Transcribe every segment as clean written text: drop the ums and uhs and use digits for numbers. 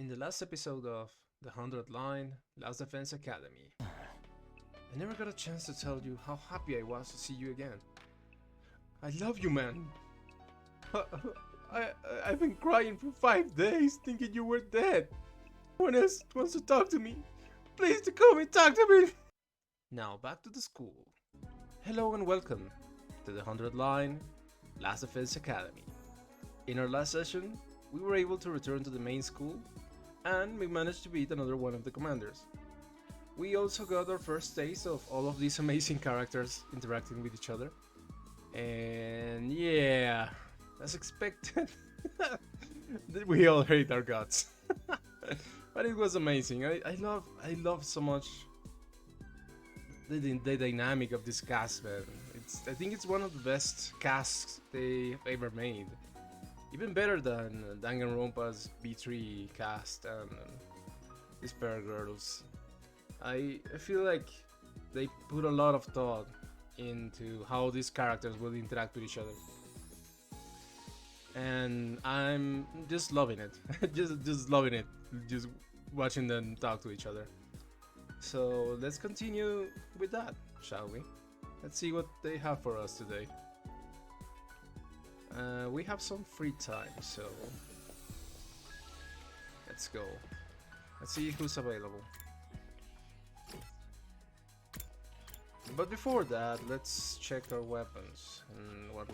In the last episode of The 100line, Last Defense Academy, I never got a chance to tell you how happy I was to see you again. I love you, man. I've been crying for 5 days thinking you were dead. No one else wants to talk to me. Please, Takumi, talk to me. Now back to the school. Hello and welcome to The 100line, Last Defense Academy. In our last session, we were able to return to the main school, and we managed to beat another one of the commanders. We also got our first taste of all of these amazing characters interacting with each other. And yeah, as expected, we all hate our guts. But it was amazing. I love so much the dynamic of this cast, man. I think it's one of the best casts they've ever made. Even better than Danganronpa's B3 cast and these pair girls. I feel like they put a lot of thought into how these characters will interact with each other. And I'm just loving it. just loving it. Just watching them talk to each other. So let's continue with that, shall we? Let's see what they have for us today. We have some free time, so let's go. Let's see who's available. But before that, let's check our weapons and what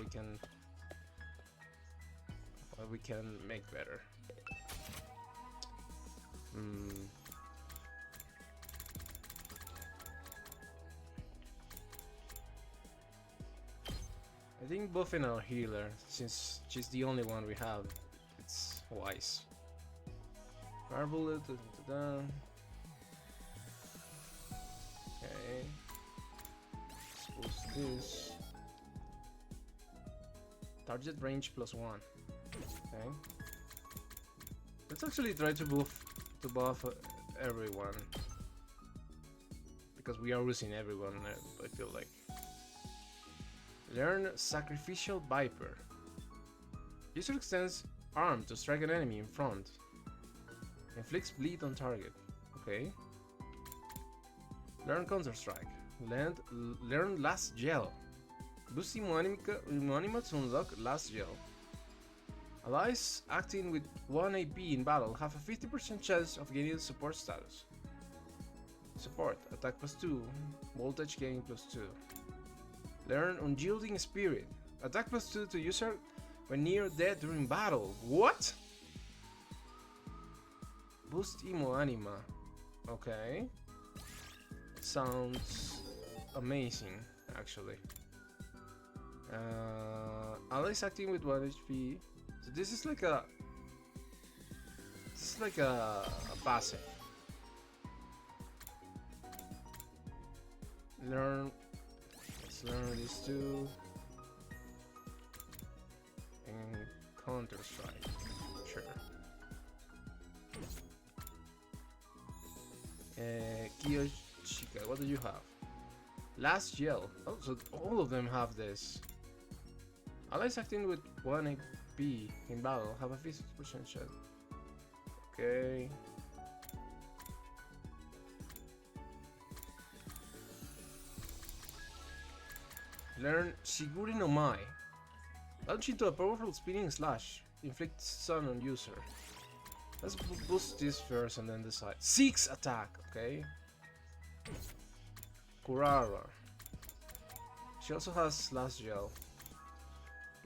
we can make better. I think buffing our healer, since she's the only one we have, it's wise. Fire bullet, okay. Let's boost this. Target range +1. Okay. Let's actually try to buff everyone, because we are losing everyone. I feel like. Learn Sacrificial Viper. User extends arm to strike an enemy in front. Inflicts bleed on target. Okay. Learn Counter Strike. Learn Last Gel. Boost Hemoanima to unlock Last Gel. Allies acting with 1 AP in battle have a 50% chance of gaining support status. Support. Attack +2. Voltage gain +2. Learn Unyielding Spirit. Attack +2 to user when near death during battle. What? Boost Hemoanima. Okay. Sounds amazing, actually. Allies acting with 1 HP. So this is like a passive. Let's learn these two. And Counter Strike. Sure. Kiyoshika, what do you have? Last Gel. Oh, so all of them have this. Allies acting with 1 AP in battle have a 50% chance. Okay. Learn Shiguri no Mai. Launch into a powerful spinning slash. Inflict stun on user. Let's boost this first and then decide. 6 attack, okay. Kurara. She also has Last Gel.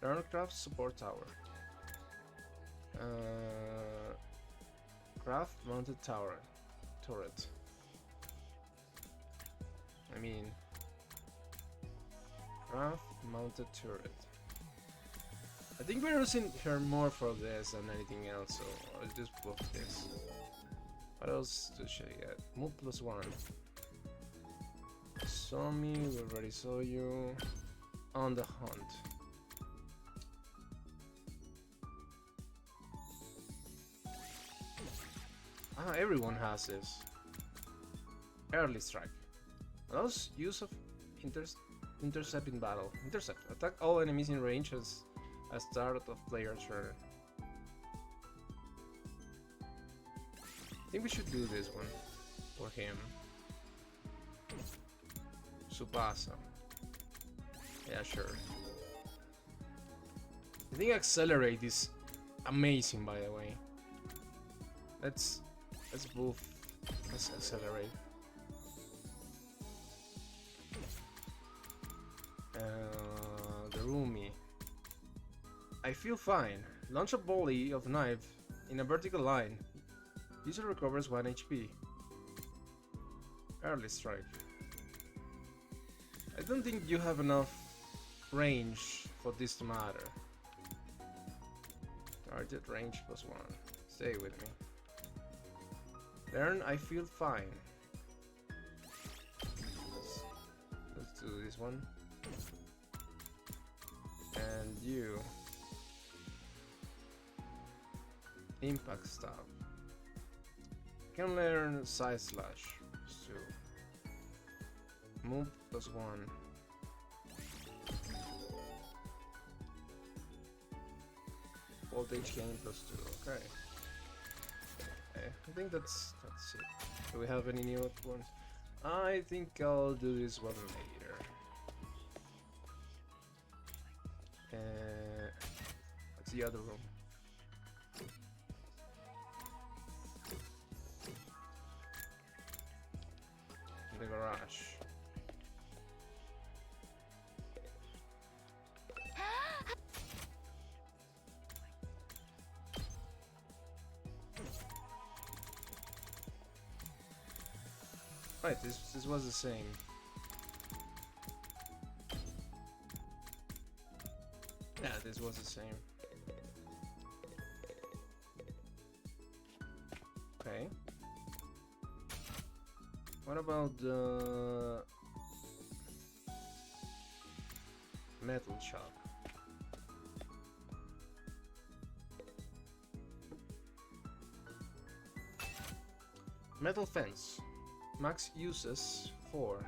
Learn Craft Support Tower. Craft Mounted Turret. Craft Mounted Turret. I think we're using her more for this than anything else, so I'll just buff this. What else does she get? Move +1. Saw me, we already saw you. On the hunt. Ah, everyone has this. Early Strike. Allows use of intercept in battle. Intercept. Attack all enemies in range as a start of player turn. I think we should do this one for him. Subasa. Yeah, sure. I think Accelerate is amazing, by the way. Let's both. Let's Accelerate. Garumi. I feel fine. Launch a volley of knife in a vertical line. User recovers 1 HP. Early strike. I don't think you have enough range for this to matter. Target range +1. Stay with me. Learn, I feel fine. Let's do this one. And you. Impact Stab. Can learn Side Slash. So move +1. Voltage gain +2. Okay. I think that's it. Do we have any new ones? I think I'll do this one later. What's the other room? The garage. Right, this was the same. Yeah, this was the same. Okay. What about the metal shop? Metal fence. Max uses 4.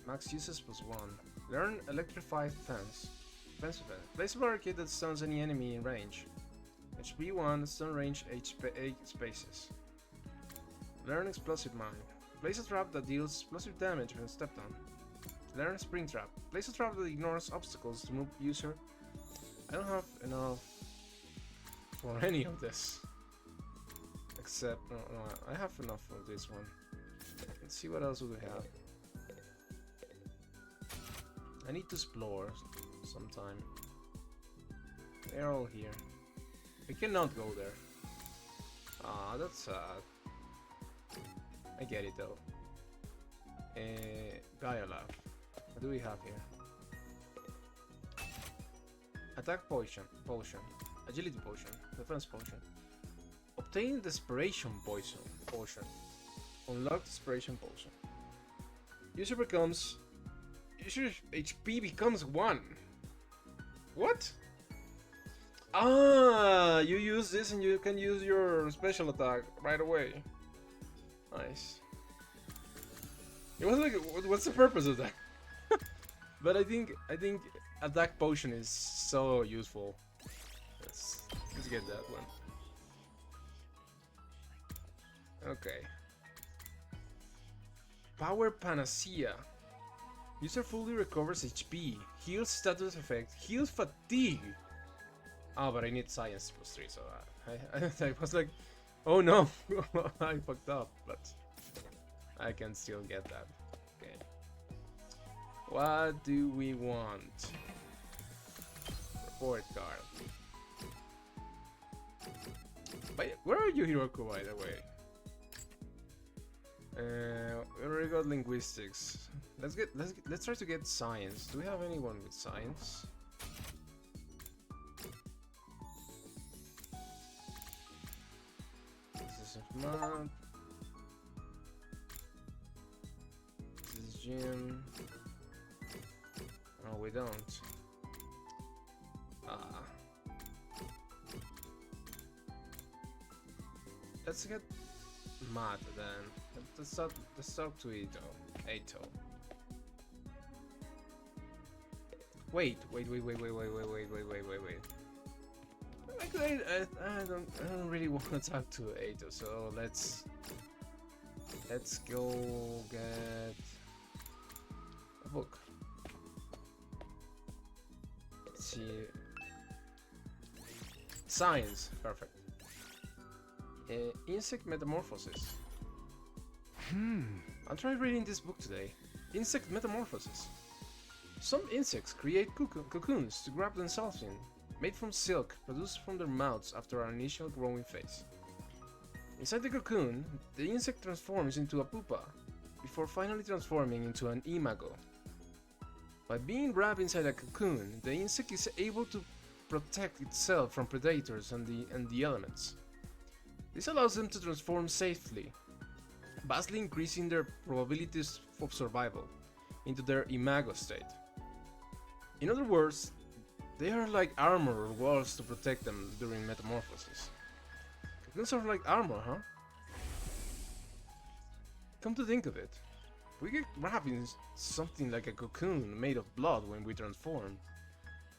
Max uses +1. Learn electrified fence. Fence event. Place a barricade that stuns any enemy in range. HP 1, stun range 8 spaces. Learn explosive mine. Place a trap that deals explosive damage when stepped on. Learn spring trap. Place a trap that ignores obstacles to move user. I don't have enough for any of this. Except, no, I have enough for this one. Let's see what else we have. I need to explore sometime. They're all here. We cannot go there. Ah, that's sad. I get it though. Gaia Lab. What do we have here? Attack potion. Agility potion. Defense potion. Obtain Desperation potion. Unlock Desperation potion. User HP becomes 1. What? Ah, you use this and you can use your special attack right away. Nice. It was like, what's the purpose of that? But I think attack potion is so useful. Let's get that one. Okay. Power Panacea. User fully recovers HP, heals status effect, heals fatigue. Oh, but I need science +3, so I was like, oh no, I fucked up, but I can still get that. Okay. What do we want? Report card. But where are you, Hiroko, by the way? We already got linguistics. Let's try to get science. Do we have anyone with science? This is math. This is gym. No, we don't. Let's get math then. Let's talk to Eito. Wait. Actually, I don't really want to talk to Eito, so let's go get a book. Let's see. Science, perfect. Insect metamorphosis. I'll try reading this book today. Insect metamorphosis. Some insects create cocoons to wrap themselves in, made from silk produced from their mouths after an initial growing phase. Inside the cocoon, the insect transforms into a pupa, before finally transforming into an imago. By being wrapped inside a cocoon, the insect is able to protect itself from predators and the elements. This allows them to transform safely, vastly increasing their probabilities of survival into their imago state. In other words, they are like armor or walls to protect them during metamorphosis. Cocoons are like armor, huh? Come to think of it, we get wrapped in something like a cocoon made of blood when we transform.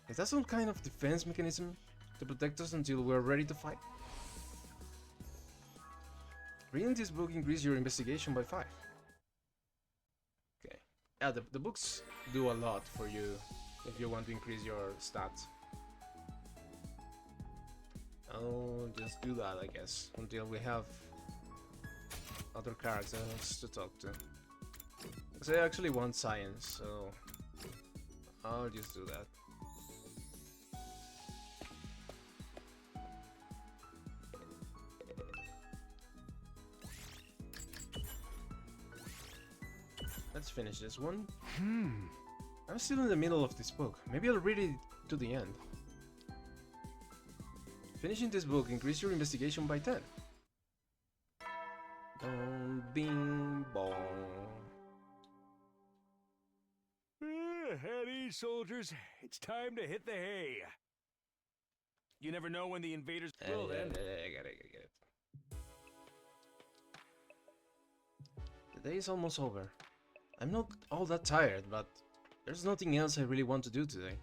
Is that some kind of defense mechanism to protect us until we're ready to fight? Reading this book increases your investigation by 5. Okay. Yeah, the books do a lot for you if you want to increase your stats. I'll just do that, I guess, until we have other characters to talk to. Because I actually want science, so I'll just do that. Let's finish this one. I'm still in the middle of this book. Maybe I'll read it to the end. Finishing this book increases your investigation by 10. Bing bong. At ease, soldiers. It's time to hit the hay. You never know when the invaders will end. I get it. The day is almost over. I'm not all that tired, but there's nothing else I really want to do today.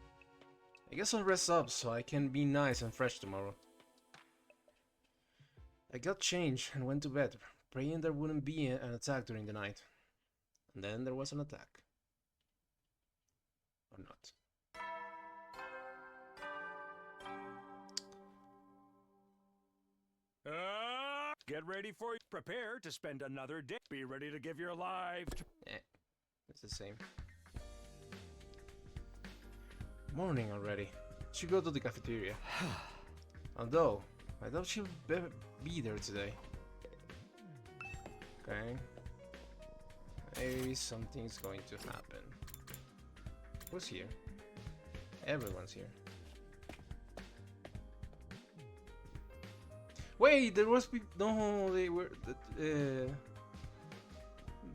I guess I'll rest up so I can be nice and fresh tomorrow. I got changed and went to bed, praying there wouldn't be an attack during the night. And then there was an attack. Or not. Get ready for it. Prepare to spend another day. Be ready to give your life. It's the same. Morning already. Should go to the cafeteria. Although, I doubt she'll be there today. Okay. Maybe something's going to happen. Who's here? Everyone's here. Wait, there was no, they were the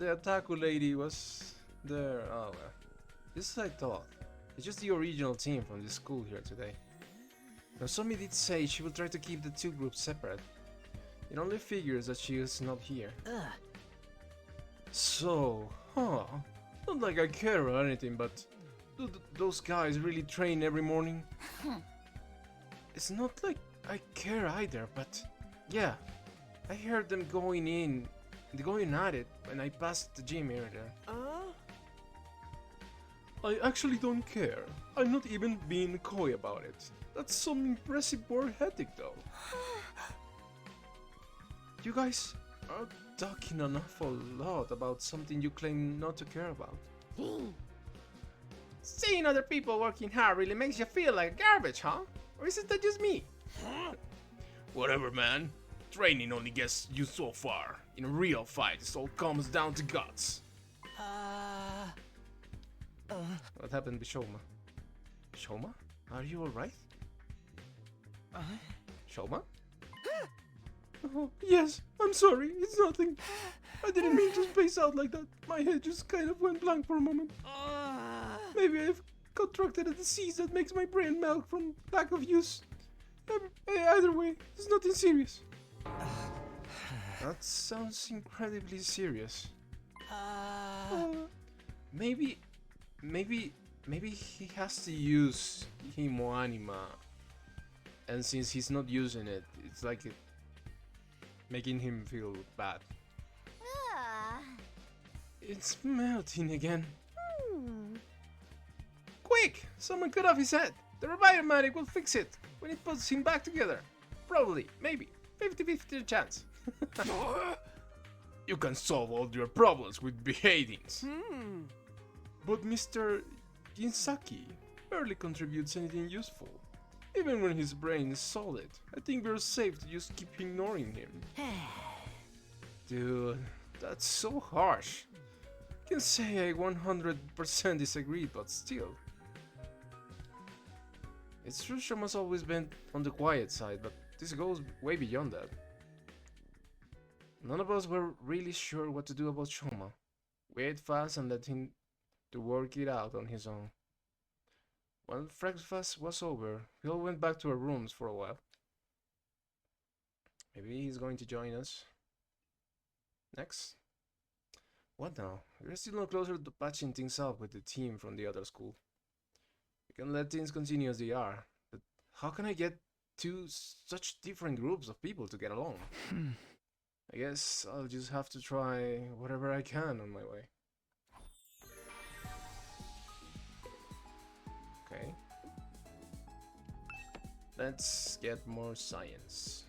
Otaku lady was there. Oh well. This is I thought. It's just the original team from this school here today. Now Somi did say she will try to keep the two groups separate. It only figures that she is not here. So, not like I care or anything, but do those guys really train every morning? It's not like I care either, but yeah, I heard them going at it when I passed the gym earlier. I actually don't care. I'm not even being coy about it. That's some impressive work ethic though. You guys are talking an awful lot about something you claim not to care about. Seeing other people working hard really makes you feel like garbage, huh? Or is it that just me? Whatever, man. Training only gets you so far. In a real fight, it all comes down to guts. What happened with Shouma? Shouma? Are you alright? Shouma? Oh, yes, I'm sorry, it's nothing. I didn't mean to space out like that. My head just kind of went blank for a moment. Maybe I've contracted a disease that makes my brain melt from lack of use. Either way, it's nothing serious. That sounds incredibly serious. Maybe he has to use Hemoanima And since he's not using it, it's like making him feel bad. Ah. It's melting again. Hmm. Quick! Someone cut off his head. The Revive-matic will fix it when it puts him back together. Probably, maybe. 50-50 chance. You can solve all your problems with beheadings. But Mr. Ginsaki barely contributes anything useful. Even when his brain is solid, I think we're safe to just keep ignoring him. Dude, that's so harsh. I can say I 100% disagree, but still. It's true Shouma's always been on the quiet side, but this goes way beyond that. None of us were really sure what to do about Shouma. We ate fast and let him to work it out on his own. When breakfast was over, we all went back to our rooms for a while. Maybe he's going to join us. Next. What now? We're still no closer to patching things up with the team from the other school. We can let things continue as they are, but how can I get two such different groups of people to get along? I guess I'll just have to try whatever I can on my way. Okay. Let's get more science.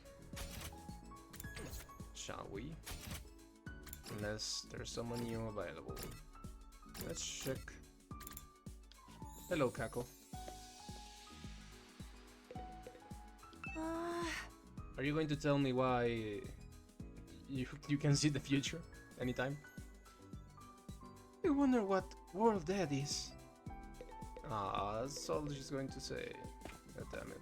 Shall we? Unless there's someone new available. Let's check. Hello, Kako. Are you going to tell me why you can see the future anytime? I wonder what world that is. Ah, that's all she's going to say. God damn it.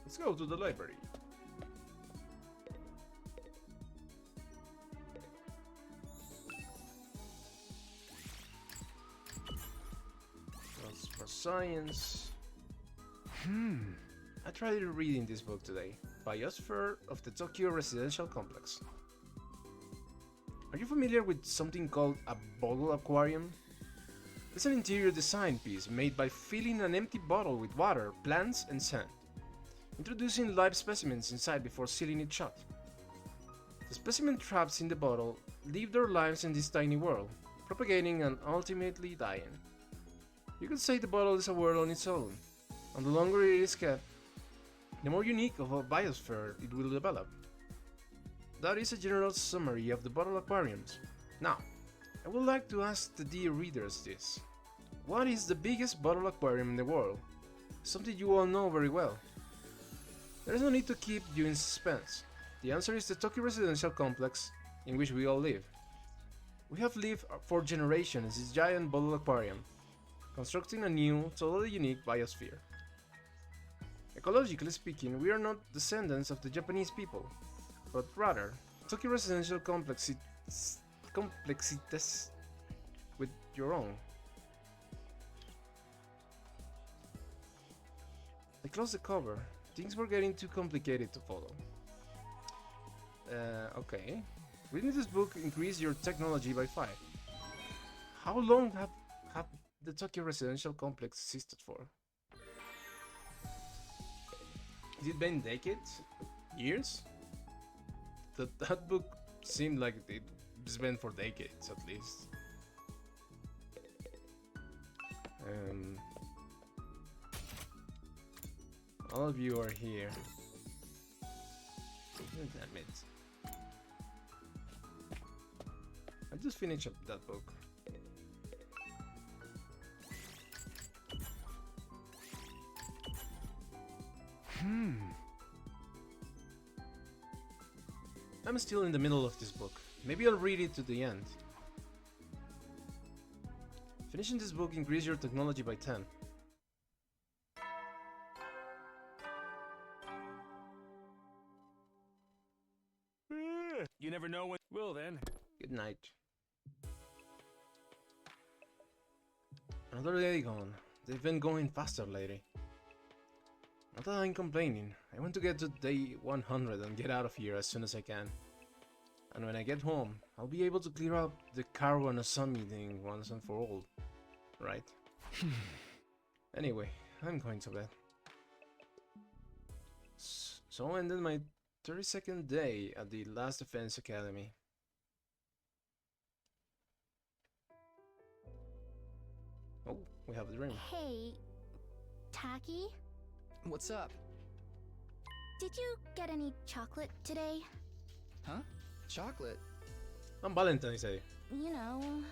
Let's go to the library. That's for science. I tried reading this book today, Biosphere of the Tokyo Residential Complex. Are you familiar with something called a bottle aquarium? It's an interior design piece made by filling an empty bottle with water, plants, and sand, introducing live specimens inside before sealing it shut. The specimen trapped in the bottle live their lives in this tiny world, propagating and ultimately dying. You could say the bottle is a world on its own, and the longer it is kept, the more unique of a biosphere it will develop. That is a general summary of the bottle aquariums. Now, I would like to ask the dear readers this. What is the biggest bottle aquarium in the world? Something you all know very well. There is no need to keep you in suspense. The answer is the Tokyo Residential Complex in which we all live. We have lived for generations in this giant bottle aquarium, constructing a new, totally unique biosphere. Ecologically speaking, we are not descendants of the Japanese people, but rather, Tokyo Residential Complexities with your own. I closed the cover. Things were getting too complicated to follow. Okay. Reading this book increase your technology by 5. How long have the Tokyo Residential Complex existed for? Has it been decades? Years? That book seemed like it's been for decades at least. All of you are here. Damn it. I just finished up that book. I'm still in the middle of this book. Maybe I'll read it to the end. Finishing this book increases your technology by 10. You never know when. Well then. Good night. Another day gone. They've been going faster lately. Not that I'm complaining. I want to get to day 100 and get out of here as soon as I can. And when I get home, I'll be able to clear up the Karua Kashimiya thing once and for all. Right? Anyway, I'm going to bed. So ended my 32nd day at the Last Defense Academy. Oh, we have a dream. Hey, Taki? What's up? Did you get any chocolate today? Huh? Chocolate? On Valentine's Day. You know,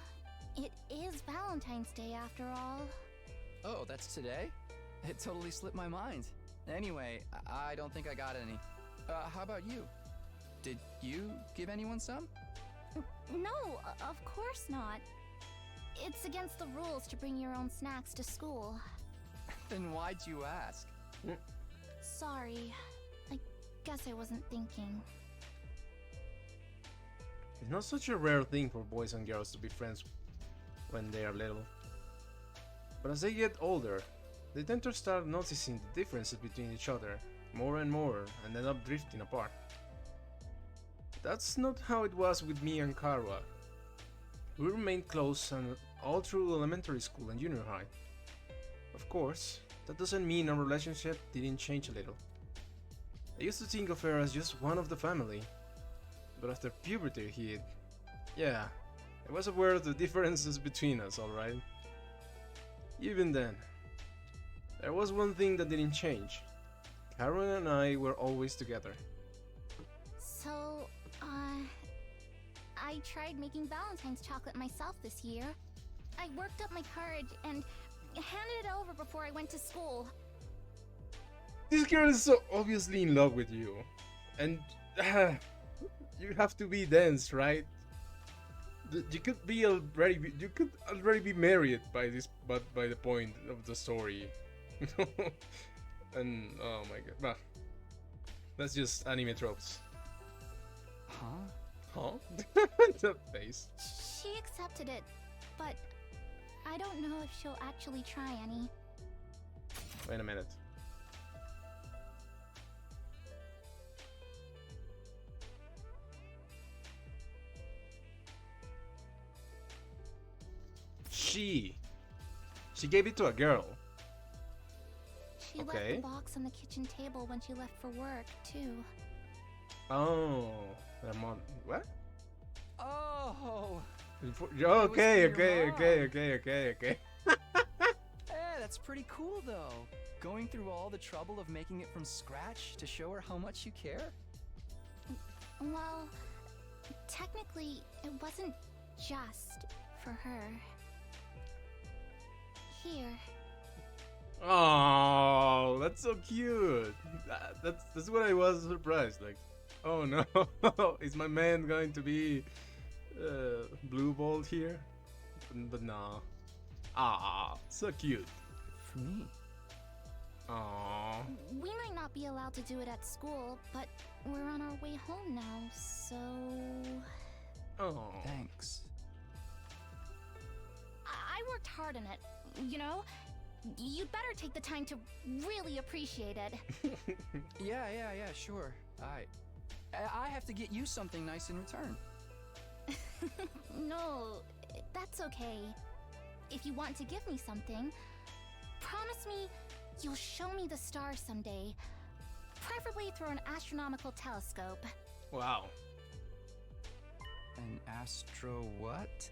it is Valentine's Day after all. Oh, that's today? It totally slipped my mind. Anyway, I don't think I got any. How about you? Did you give anyone some? No, of course not. It's against the rules to bring your own snacks to school. Then why'd you ask? Sorry. I guess I wasn't thinking. It's not such a rare thing for boys and girls to be friends when they are little. But as they get older, they tend to start noticing the differences between each other more and more and end up drifting apart. That's not how it was with me and Karua. We remained close and all through elementary school and junior high. Of course, that doesn't mean our relationship didn't change a little. I used to think of her as just one of the family, but after puberty hit, yeah, I was aware of the differences between us, alright? Even then, there was one thing that didn't change. Karen and I were always together. So, I tried making Valentine's chocolate myself this year. I worked up my courage and handed it over before I went to school. This girl is so obviously in love with you. And you have to be dense, right? You could already be married by the point of the story. And oh my god. Well, that's just anime tropes. Huh? Huh? That face. She accepted it, but I don't know if she'll actually try any. Wait a minute. She gave it to a girl. She left Okay. the box on the kitchen table when she left for work, too. Oh, what? Oh! Okay, for your mom. okay. Eh, that's pretty cool though. Going through all the trouble of making it from scratch to show her how much you care? Well, technically, it wasn't just for her. Here. Oh, that's so cute. That's what I was surprised. Like, oh no, is my man going to be blue balled here? But no. Ah, so cute. For me. Aww. We might not be allowed to do it at school, but we're on our way home now, so... Oh. Thanks. I worked hard on it, you know? You'd better take the time to really appreciate it. Yeah, sure. I have to get you something nice in return. No, that's okay. If you want to give me something, promise me you'll show me the stars someday. Preferably through an astronomical telescope. Wow. An astro what?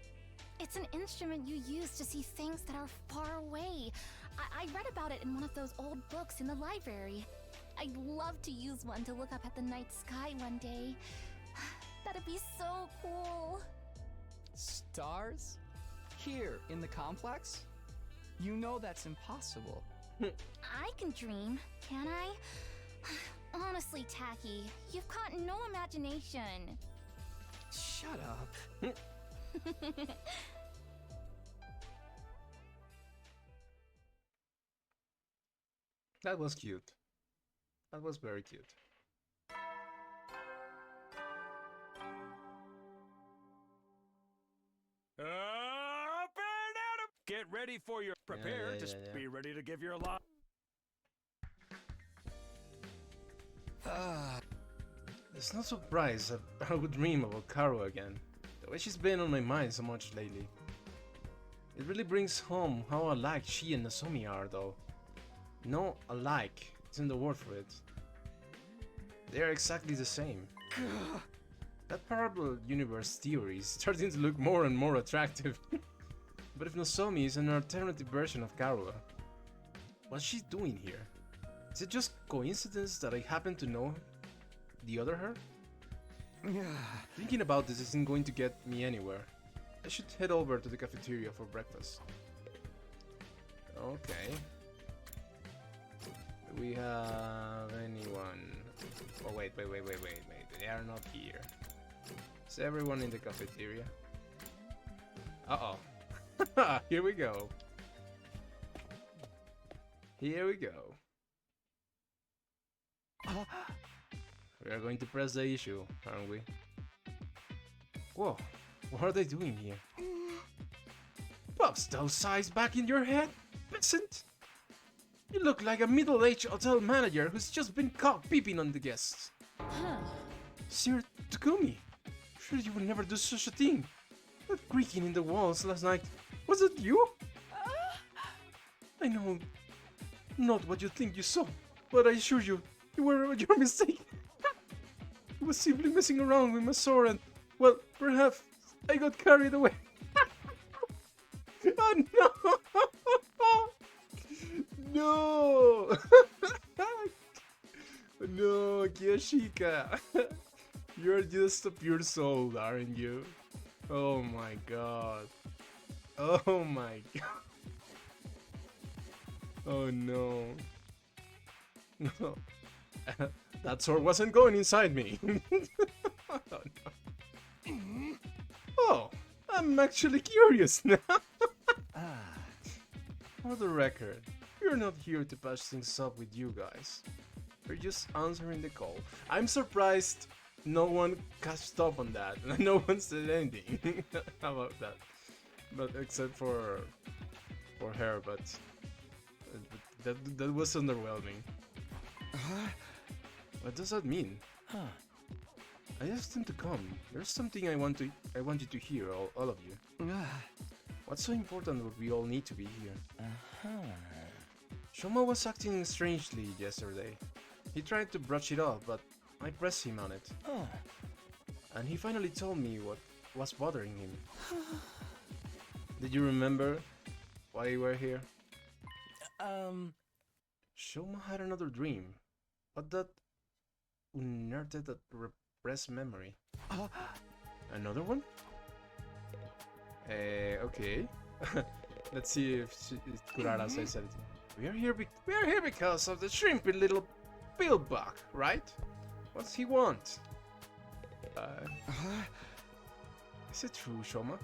It's an instrument you use to see things that are far away. I read about it in one of those old books in the library. I'd love to use one to look up at the night sky one day. That'd be so cool. Stars? Here, in the complex? You know that's impossible. I can dream, can I? Honestly, Taki, you've got no imagination. Shut up. That was cute. That was very cute. Get ready for your prepare. Just be ready to give your lot. It's no surprise that I would dream about Karua again, the way she's been on my mind so much lately. It really brings home how alike she and Nozomi are, though. No, alike isn't the word for it. They are exactly the same. That parallel universe theory is starting to look more and more attractive. But if Nozomi is an alternative version of Karua, what's she doing here? Is it just coincidence that I happen to know the other her? Thinking about this isn't going to get me anywhere. I should head over to the cafeteria for breakfast. Okay. Do we have anyone? Oh wait. They are not here. Is everyone in the cafeteria? Uh-oh. Here we go. Here we go. We are going to press the issue, aren't we? Whoa, what are they doing here? Pops those eyes back in your head, peasant! You look like a middle-aged hotel manager who's just been caught peeping on the guests. Sir Takumi, sure you would never do such a thing. That creaking in the walls last night, was it you? I know not what you think you saw, but I assure you, you were your mistake. I was simply messing around with my sword and, well, perhaps I got carried away. Oh no! No! No, Kiyashika. You're just a pure soul, aren't you? Oh my god. Oh my god. Oh no. No. That sword wasn't going inside me. Oh, no. Oh, I'm actually curious now. For the record, we're not here to patch things up with you guys. We're just answering the call. I'm surprised no one catched up on that. No one said anything. How about that? But except for her, but that was underwhelming. What does that mean? I asked him to come. There's something I want you to hear, all of you. What's so important that we all need to be here? Shouma was acting strangely yesterday. He tried to brush it off, but I pressed him on it. And he finally told me what was bothering him. Did you remember why you were here? Shouma had another dream, but that unearthed that repressed memory. Another one? Okay. Let's see if Kurara says anything. We are here because of the shrimpy little pillbug, right? What's he want? Is it true, Shouma?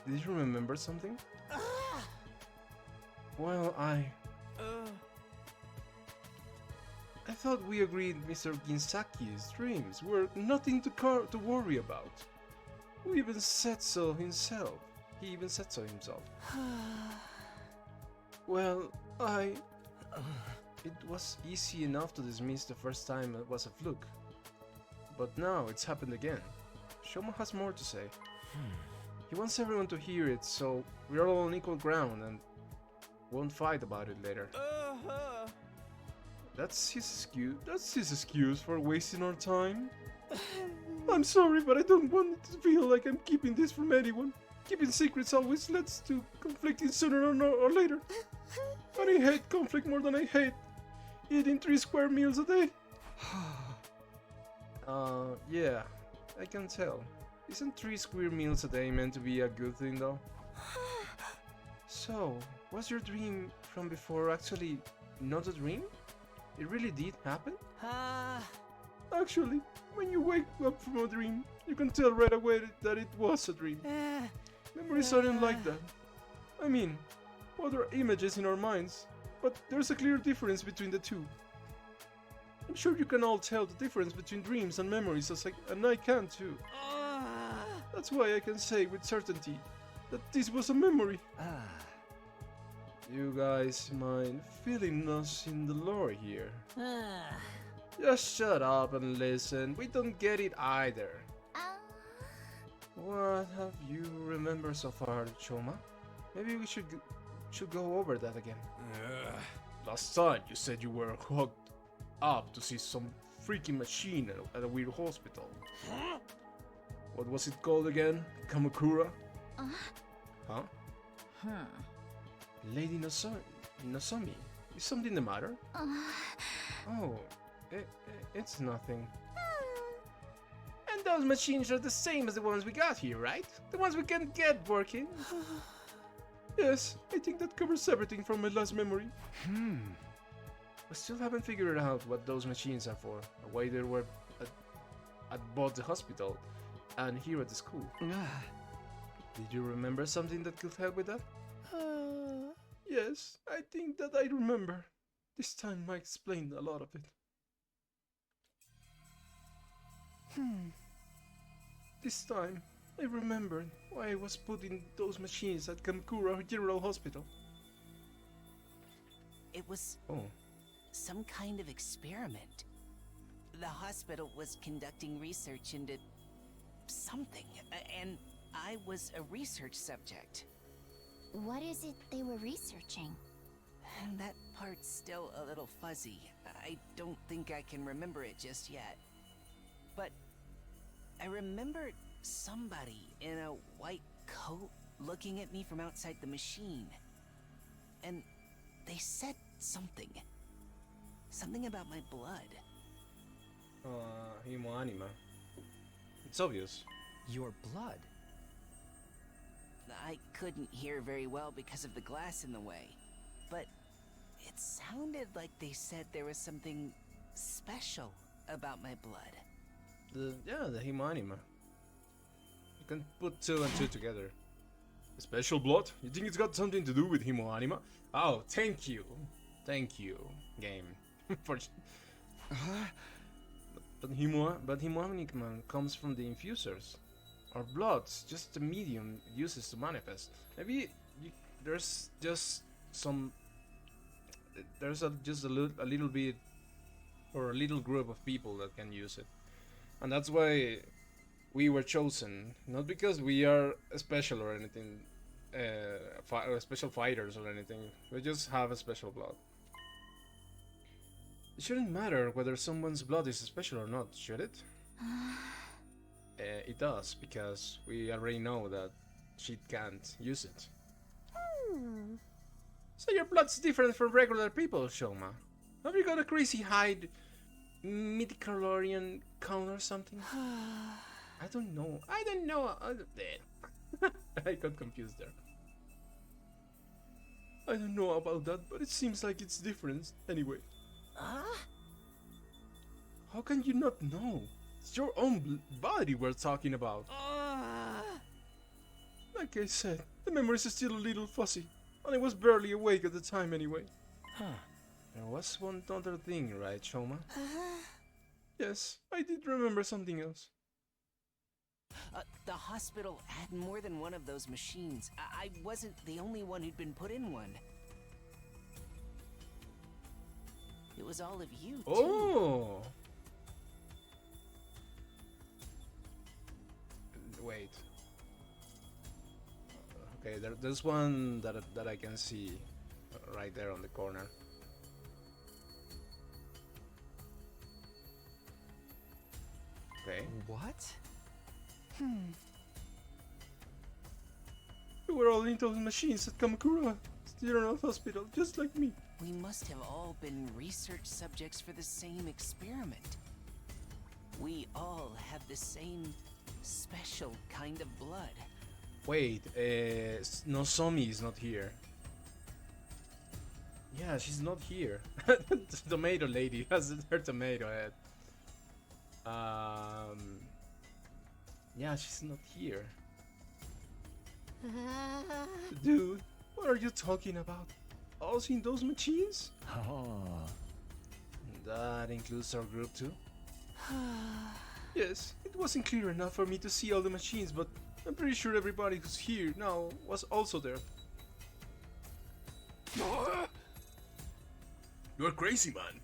Did you remember something? Well, I thought we agreed Mr. Ginsaki's dreams were nothing to worry about. He even said so himself. Well, it was easy enough to dismiss the first time it was a fluke. But now it's happened again. Shouma has more to say. He wants everyone to hear it, so we're all on equal ground and won't fight about it later. That's his excuse for wasting our time. I'm sorry, but I don't want it to feel like I'm keeping this from anyone. Keeping secrets always leads to conflicting sooner or later. And I hate conflict more than I hate eating 3 square meals a day. Yeah, I can tell. Isn't 3 square meals a day meant to be a good thing, though? So, was your dream from before actually not a dream? It really did happen? Actually, when you wake up from a dream, you can tell right away that it was a dream. Memories aren't like that. I mean, both are images in our minds, but there's a clear difference between the two. I'm sure you can all tell the difference between dreams and memories, and I can too. That's why I can say with certainty that this was a memory. You guys mind filling us in the lore here? Just shut up and listen. We don't get it either. Uh, What have you remembered so far, Shouma? Maybe we should go over that again. Ugh. Last time you said you were hooked up to see some freaking machine at a weird hospital. What was it called again? Kamakura? Huh? Lady Nozomi, is something the matter? Oh, it's nothing. And those machines are the same as the ones we got here, right? The ones we can get working? Yes, I think that covers everything from my last memory. We still haven't figured out what those machines are for, or why they were at both the hospital and here at the school. Did you remember something that could help with that? Yes, I think that I remember. This time I explained a lot of it. This time, I remembered why I was put in those machines at Kamakura General Hospital. It was Oh, some kind of experiment. The hospital was conducting research into something, and I was a research subject. what is it they were researching? And that part's still a little fuzzy. I don't think I can remember it just yet. But I remember somebody in a white coat looking at me from outside the machine. And they said something. Something about my blood. Hemoanima. It's obvious. Your blood? I couldn't hear very well because of the glass in the way. But it sounded like they said there was something special about my blood. The Hemoanima. You can put 2 and 2 together. Special blood? You think it's got something to do with Hemoanima? Oh, thank you. Thank you, game. For but Hemoanima comes from the infusers. Our blood's just a medium it uses to manifest. Maybe there's just some... There's just a little bit... or a little group of people that can use it. And that's why we were chosen. Not because we are special or anything, special fighters or anything. We just have a special blood. It shouldn't matter whether someone's blood is special or not, should it? It does, because we already know that she can't use it. So your blood's different from regular people, Shouma. Have you got a crazy high midichlorian count or something? I don't know. I got confused there. I don't know about that, but it seems like it's different anyway. How can you not know? It's your own body we're talking about. Like I said, the memories are still a little fuzzy, and I was barely awake at the time anyway. There was one other thing, right, Shouma? Yes, I did remember something else. The hospital had more than one of those machines. I wasn't the only one who'd been put in one. It was all of you, too. Oh! Wait. Okay, there's one that I can see right there on the corner. Okay. What? We were all in those machines at Kamakura General Hospital, just like me. We must have all been research subjects for the same experiment. We all have the same special kind of blood. Wait, Nozomi is not here. Yeah, she's not here. The tomato lady has her tomato head. Yeah, she's not here. Dude, what are you talking about? Also in those machines? That includes our group too? Yes, it wasn't clear enough for me to see all the machines, but I'm pretty sure everybody who's here now was also there. You're crazy, man.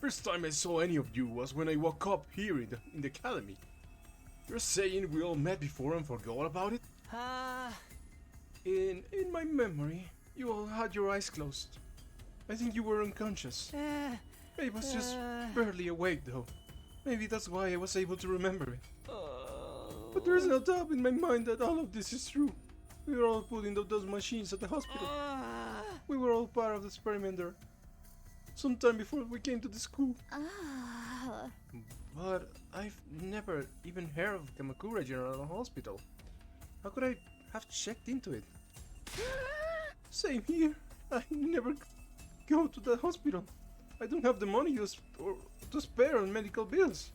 First time I saw any of you was when I woke up here in the academy. You're saying we all met before and forgot about it? In my memory, you all had your eyes closed. I think you were unconscious. I was just barely awake though. Maybe that's why I was able to remember it. But there's no doubt in my mind that all of this is true. We were all put into those machines at the hospital. We were all part of the experiment there. Sometime before we came to the school. But I've never even heard of Kamakura General Hospital. How could I have checked into it? Same here. I never go to the hospital. I don't have the money to spare on medical bills.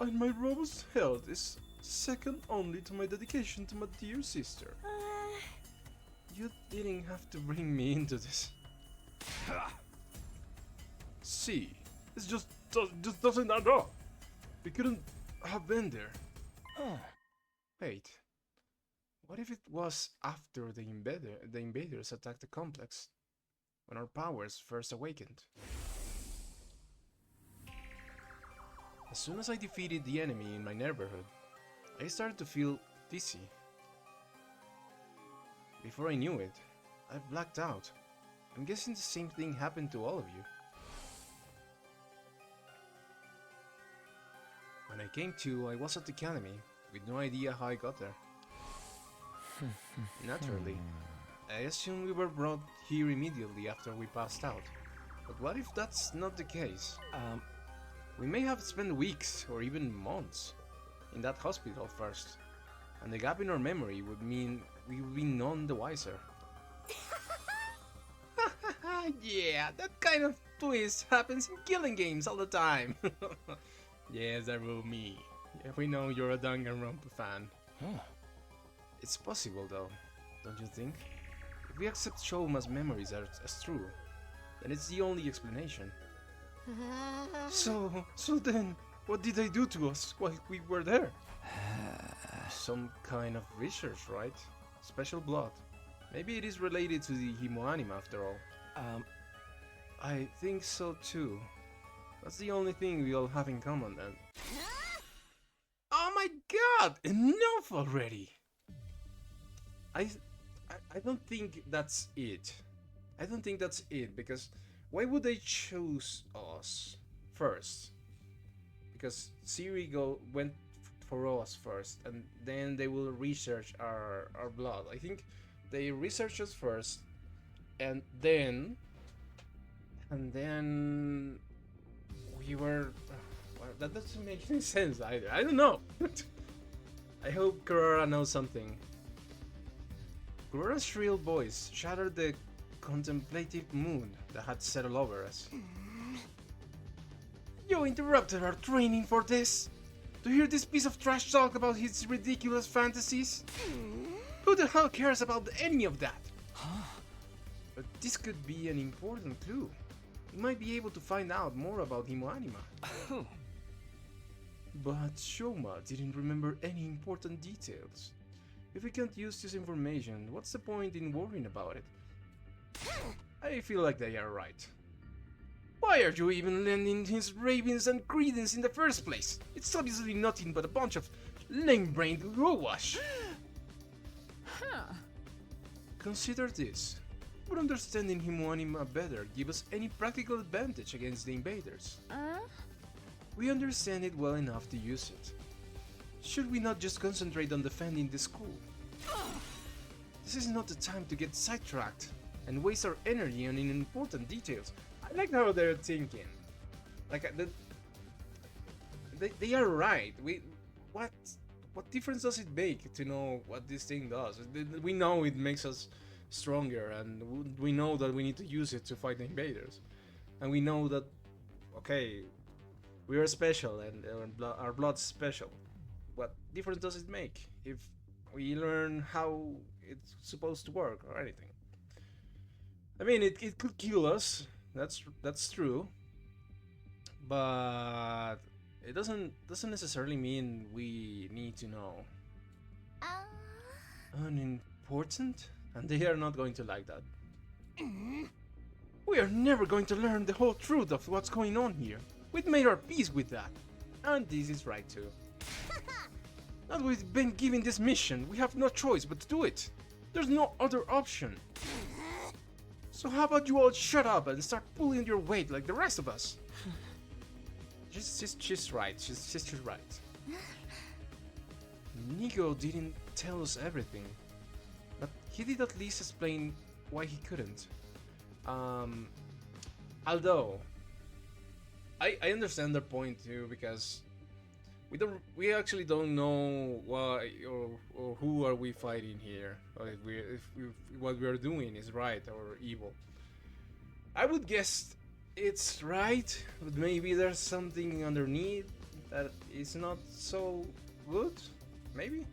And my robust health is second only to my dedication to my dear sister. You didn't have to bring me into this. See, it just doesn't add up. We couldn't have been there. Wait, what if it was after the invaders attacked the complex, when our powers first awakened? As soon as I defeated the enemy in my neighborhood, I started to feel dizzy. Before I knew it, I blacked out. I'm guessing the same thing happened to all of you. When I came to, I was at the academy, with no idea how I got there. Naturally, I assumed we were brought here immediately after we passed out. But what if that's not the case? We may have spent weeks or even months in that hospital first, and the gap in our memory would mean we would be none the wiser. Yeah, that kind of twist happens in killing games all the time. Yes, that will me. Yeah, we know you're a danganronpa fan. It's possible though, don't you think? If we accept Shouma's memories as true, then it's the only explanation. So then, what did they do to us while we were there? Some kind of research, right? Special blood. Maybe it is related to the Hemoanima after all. I think so too. That's the only thing we all have in common then. Oh my god! Enough already! I don't think that's it. I don't think that's it, because why would they choose us first? Because Sirei went for us first, and then they will research our blood. I think they researched us first, and then we were. Well, that doesn't make any sense either. I don't know. I hope Karura knows something. Karura's shrill voice shattered the contemplative mood that had settled over us. You interrupted our training for this? To hear this piece of trash talk about his ridiculous fantasies? Who the hell cares about any of that? But this could be an important clue. We might be able to find out more about Hemoanima. But Shouma didn't remember any important details. If we can't use this information, what's the point in worrying about it? I feel like they are right. Why are you even lending his ravings and credence in the first place? It's obviously nothing but a bunch of lame-brained hogwash. Consider this. Would understanding Hemoanima better give us any practical advantage against the invaders? We understand it well enough to use it. Should we not just concentrate on defending the school? This is not the time to get sidetracked and waste our energy on unimportant details. I like how they're thinking. Like they are right. What difference does it make to know what this thing does? We know it makes us stronger, and we know that we need to use it to fight the invaders, and we know that okay, we are special and our blood's special. What difference does it make if we learn how it's supposed to work or anything? I mean, it could kill us. That's true, but it doesn't necessarily mean we need to know. Unimportant? And they are not going to like that. We are never going to learn the whole truth of what's going on here. We've made our peace with that. And this is right too. Now we've been given this mission, we have no choice but to do it. There's no other option. So how about you all shut up and start pulling your weight like the rest of us? She's right, she's right. Nigo didn't tell us everything, but he did at least explain why he couldn't. Although I understand their point too, because we actually don't know why or who are we fighting here, or if what we are doing is right or evil. I would guess it's right, but maybe there's something underneath that is not so good. Maybe.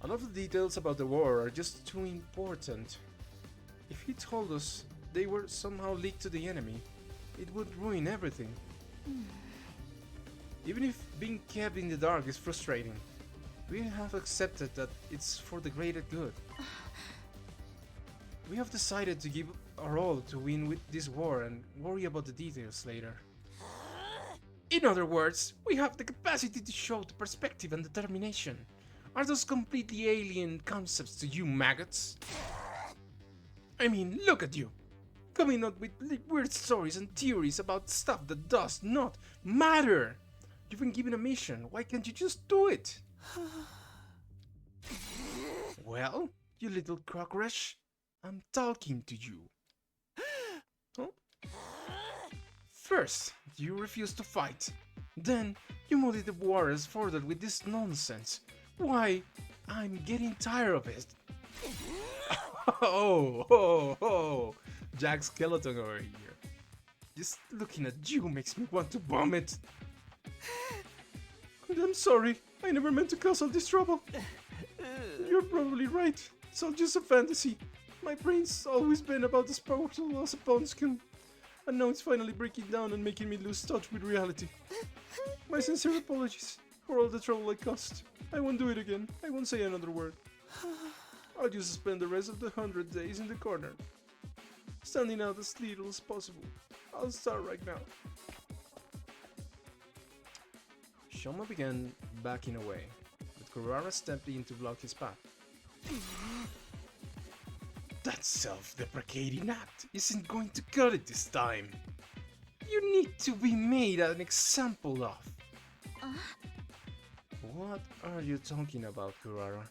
A lot of the details about the war are just too important. If he told us they were somehow leaked to the enemy, it would ruin everything. Even if being kept in the dark is frustrating, we have accepted that it's for the greater good. We have decided to give our all to win with this war and worry about the details later. In other words, we have the capacity to show the perspective and determination. Are those completely alien concepts to you, maggots? I mean, look at you! Coming up with weird stories and theories about stuff that does not matter! You've been given a mission, why can't you just do it? Well, you little cockroach, I'm talking to you. Huh? First, you refuse to fight. Then, you muddy the waters further with this nonsense. Why, I'm getting tired of it. Oh, Jack Skeleton over here. Just looking at you makes me want to vomit. I'm sorry, I never meant to cause all this trouble. You're probably right, it's all just a fantasy. My brain's always been about as powerful as a pawn can. And now it's finally breaking down and making me lose touch with reality. My sincere apologies for all the trouble I caused. I won't do it again, I won't say another word. I'll just spend the rest of the 100 days in the corner, standing out as little as possible. I'll start right now. Shouma began backing away, but Karua stepped in to block his path. That self-deprecating act isn't going to cut it this time. You need to be made an example of. What are you talking about, Karua?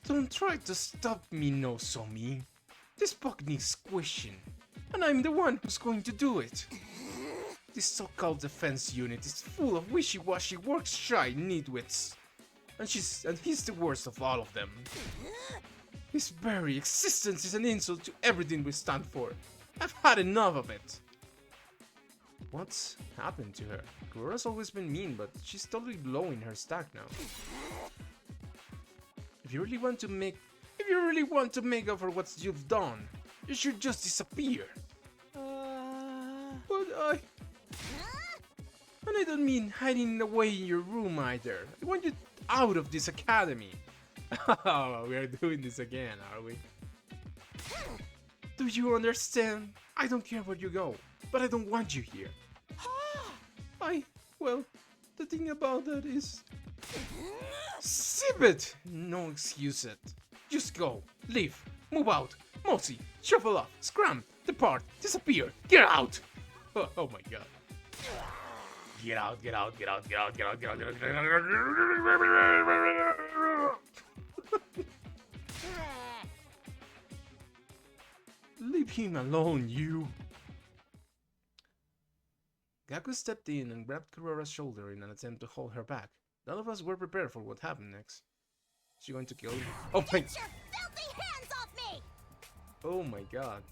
Don't try to stop me, Nozomi. This bug needs squishing, and I'm the one who's going to do it. This so-called defense unit is full of wishy-washy work-shy nitwits, and he's the worst of all of them. His very existence is an insult to everything we stand for. I've had enough of it. What's happened to her? Karura's always been mean, but she's totally blowing her stack now. If you really want to make up for what you've done, you should just disappear. But and I don't mean hiding away in your room either. I want you out of this academy. Oh, we are doing this again, are we? Do you understand? I don't care where you go, but I don't want you here. Well, the thing about that is... Zip it! No excuses. Just go, leave, move out, mosey, shuffle off, scram, depart, disappear, get out! Oh my god. Get out, get out, get out, get out, get out, get out, get out, get out. Leave him alone, you. Gaku stepped in and grabbed Karura's shoulder in an attempt to hold her back. None of us were prepared for what happened next. Is she going to kill you? Oh my... Get your filthy hands off me! Oh my god.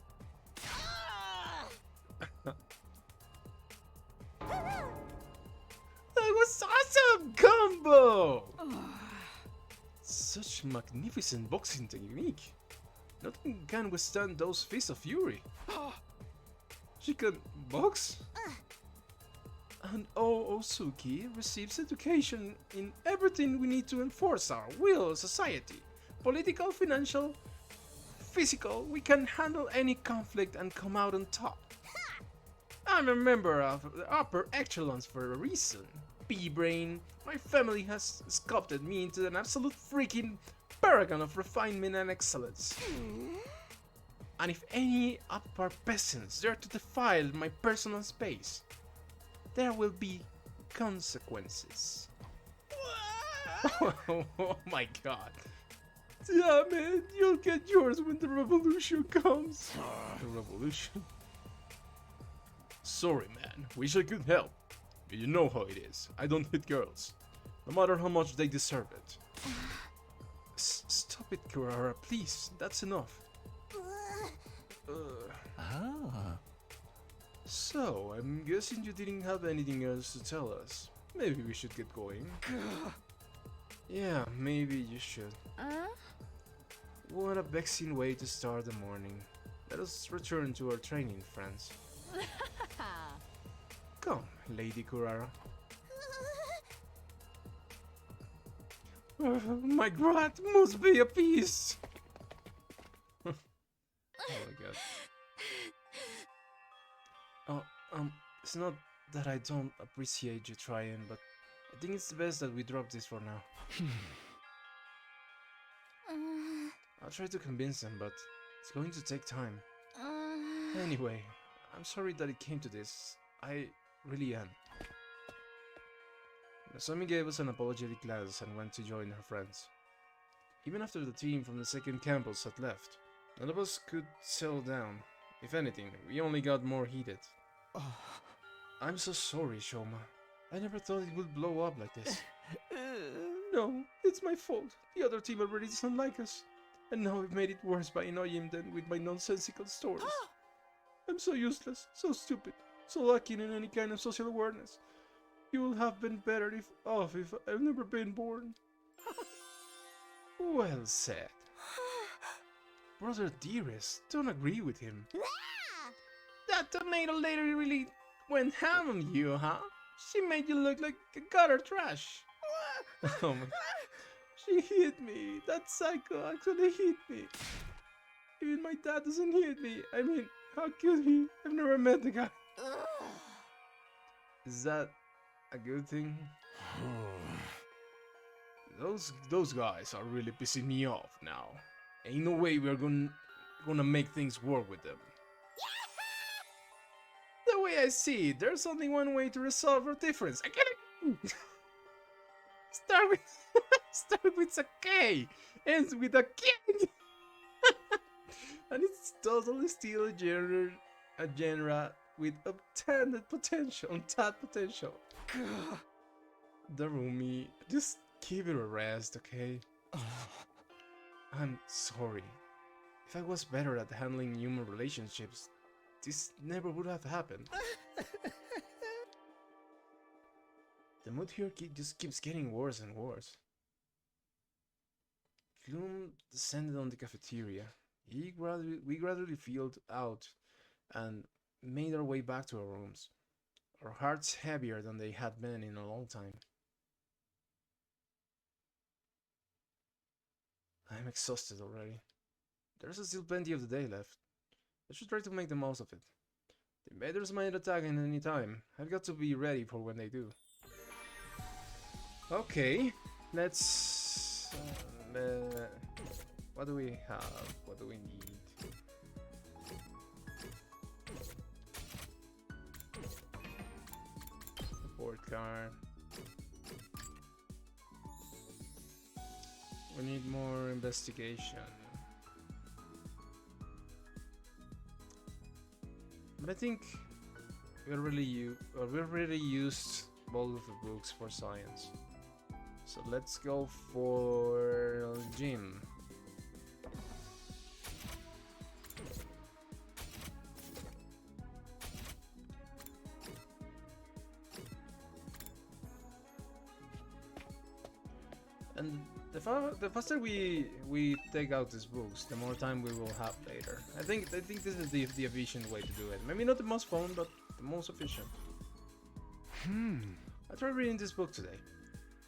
That was awesome combo! Such magnificent boxing technique. Nothing can withstand those fists of fury. She can box? And Osuki receives education in everything we need to enforce our will as society. Political, financial, physical, we can handle any conflict and come out on top. I'm a member of the upper echelons for a reason. Pea-brain, my family has sculpted me into an absolute freaking paragon of refinement and excellence. And if any upper peasants dare to defile my personal space, there will be consequences. Oh my god. Yeah, man, you'll get yours when the revolution comes. The revolution? Sorry, man. Wish I could help. But you know how it is. I don't hit girls, no matter how much they deserve it. Stop it, Kurara, please. That's enough. So, I'm guessing you didn't have anything else to tell us. Maybe we should get going. Yeah, maybe you should. What a vexing way to start the morning. Let us return to our training, friends. Come, Lady Kurara. My brat must be a piece. Oh my god. It's not that I don't appreciate you trying, but I think it's best that we drop this for now. I'll try to convince them, but it's going to take time. Anyway, I'm sorry that it came to this. I really am. Nasami gave us an apologetic glance and went to join her friends. Even after the team from the second campus had left, none of us could settle down. If anything, we only got more heated. I'm so sorry, Shouma. I never thought it would blow up like this. No, it's my fault. The other team already doesn't like us. And now I've made it worse by annoying them with my nonsensical stories. I'm so useless, so stupid, so lacking in any kind of social awareness. You will have been better off if I've never been born. Well said. Brother Dearest, don't agree with him. That tomato lady really went ham on you, huh? She made you look like a gutter trash. Oh my. She hit me. That psycho actually hit me. Even my dad doesn't hit me. I mean, how could he? I've never met the guy. Is that a good thing? Those guys are really pissing me off now. Ain't no way we're gonna make things work with them. The way I see it, there's only one way to resolve our difference. I get it. Start with a K, ends with a K. And it's totally still a genre with untapped potential. Darumi, just give it a rest, okay? I'm sorry. If I was better at handling human relationships, this never would have happened. The mood here just keeps getting worse and worse. Gloom descended on the cafeteria. We gradually filed out and made our way back to our rooms, our hearts heavier than they had been in a long time. I'm exhausted already. There's still plenty of the day left. I should try to make the most of it. The invaders might attack at any time. I've got to be ready for when they do. Okay, let's... what do we have? What do we need? Report card. We need more investigation. But I think we already used both of the books for science. So let's go for gym. And the faster we take out these books, the more time we will have later. I think this is the efficient way to do it. Maybe not the most fun, but the most efficient. I tried reading this book today.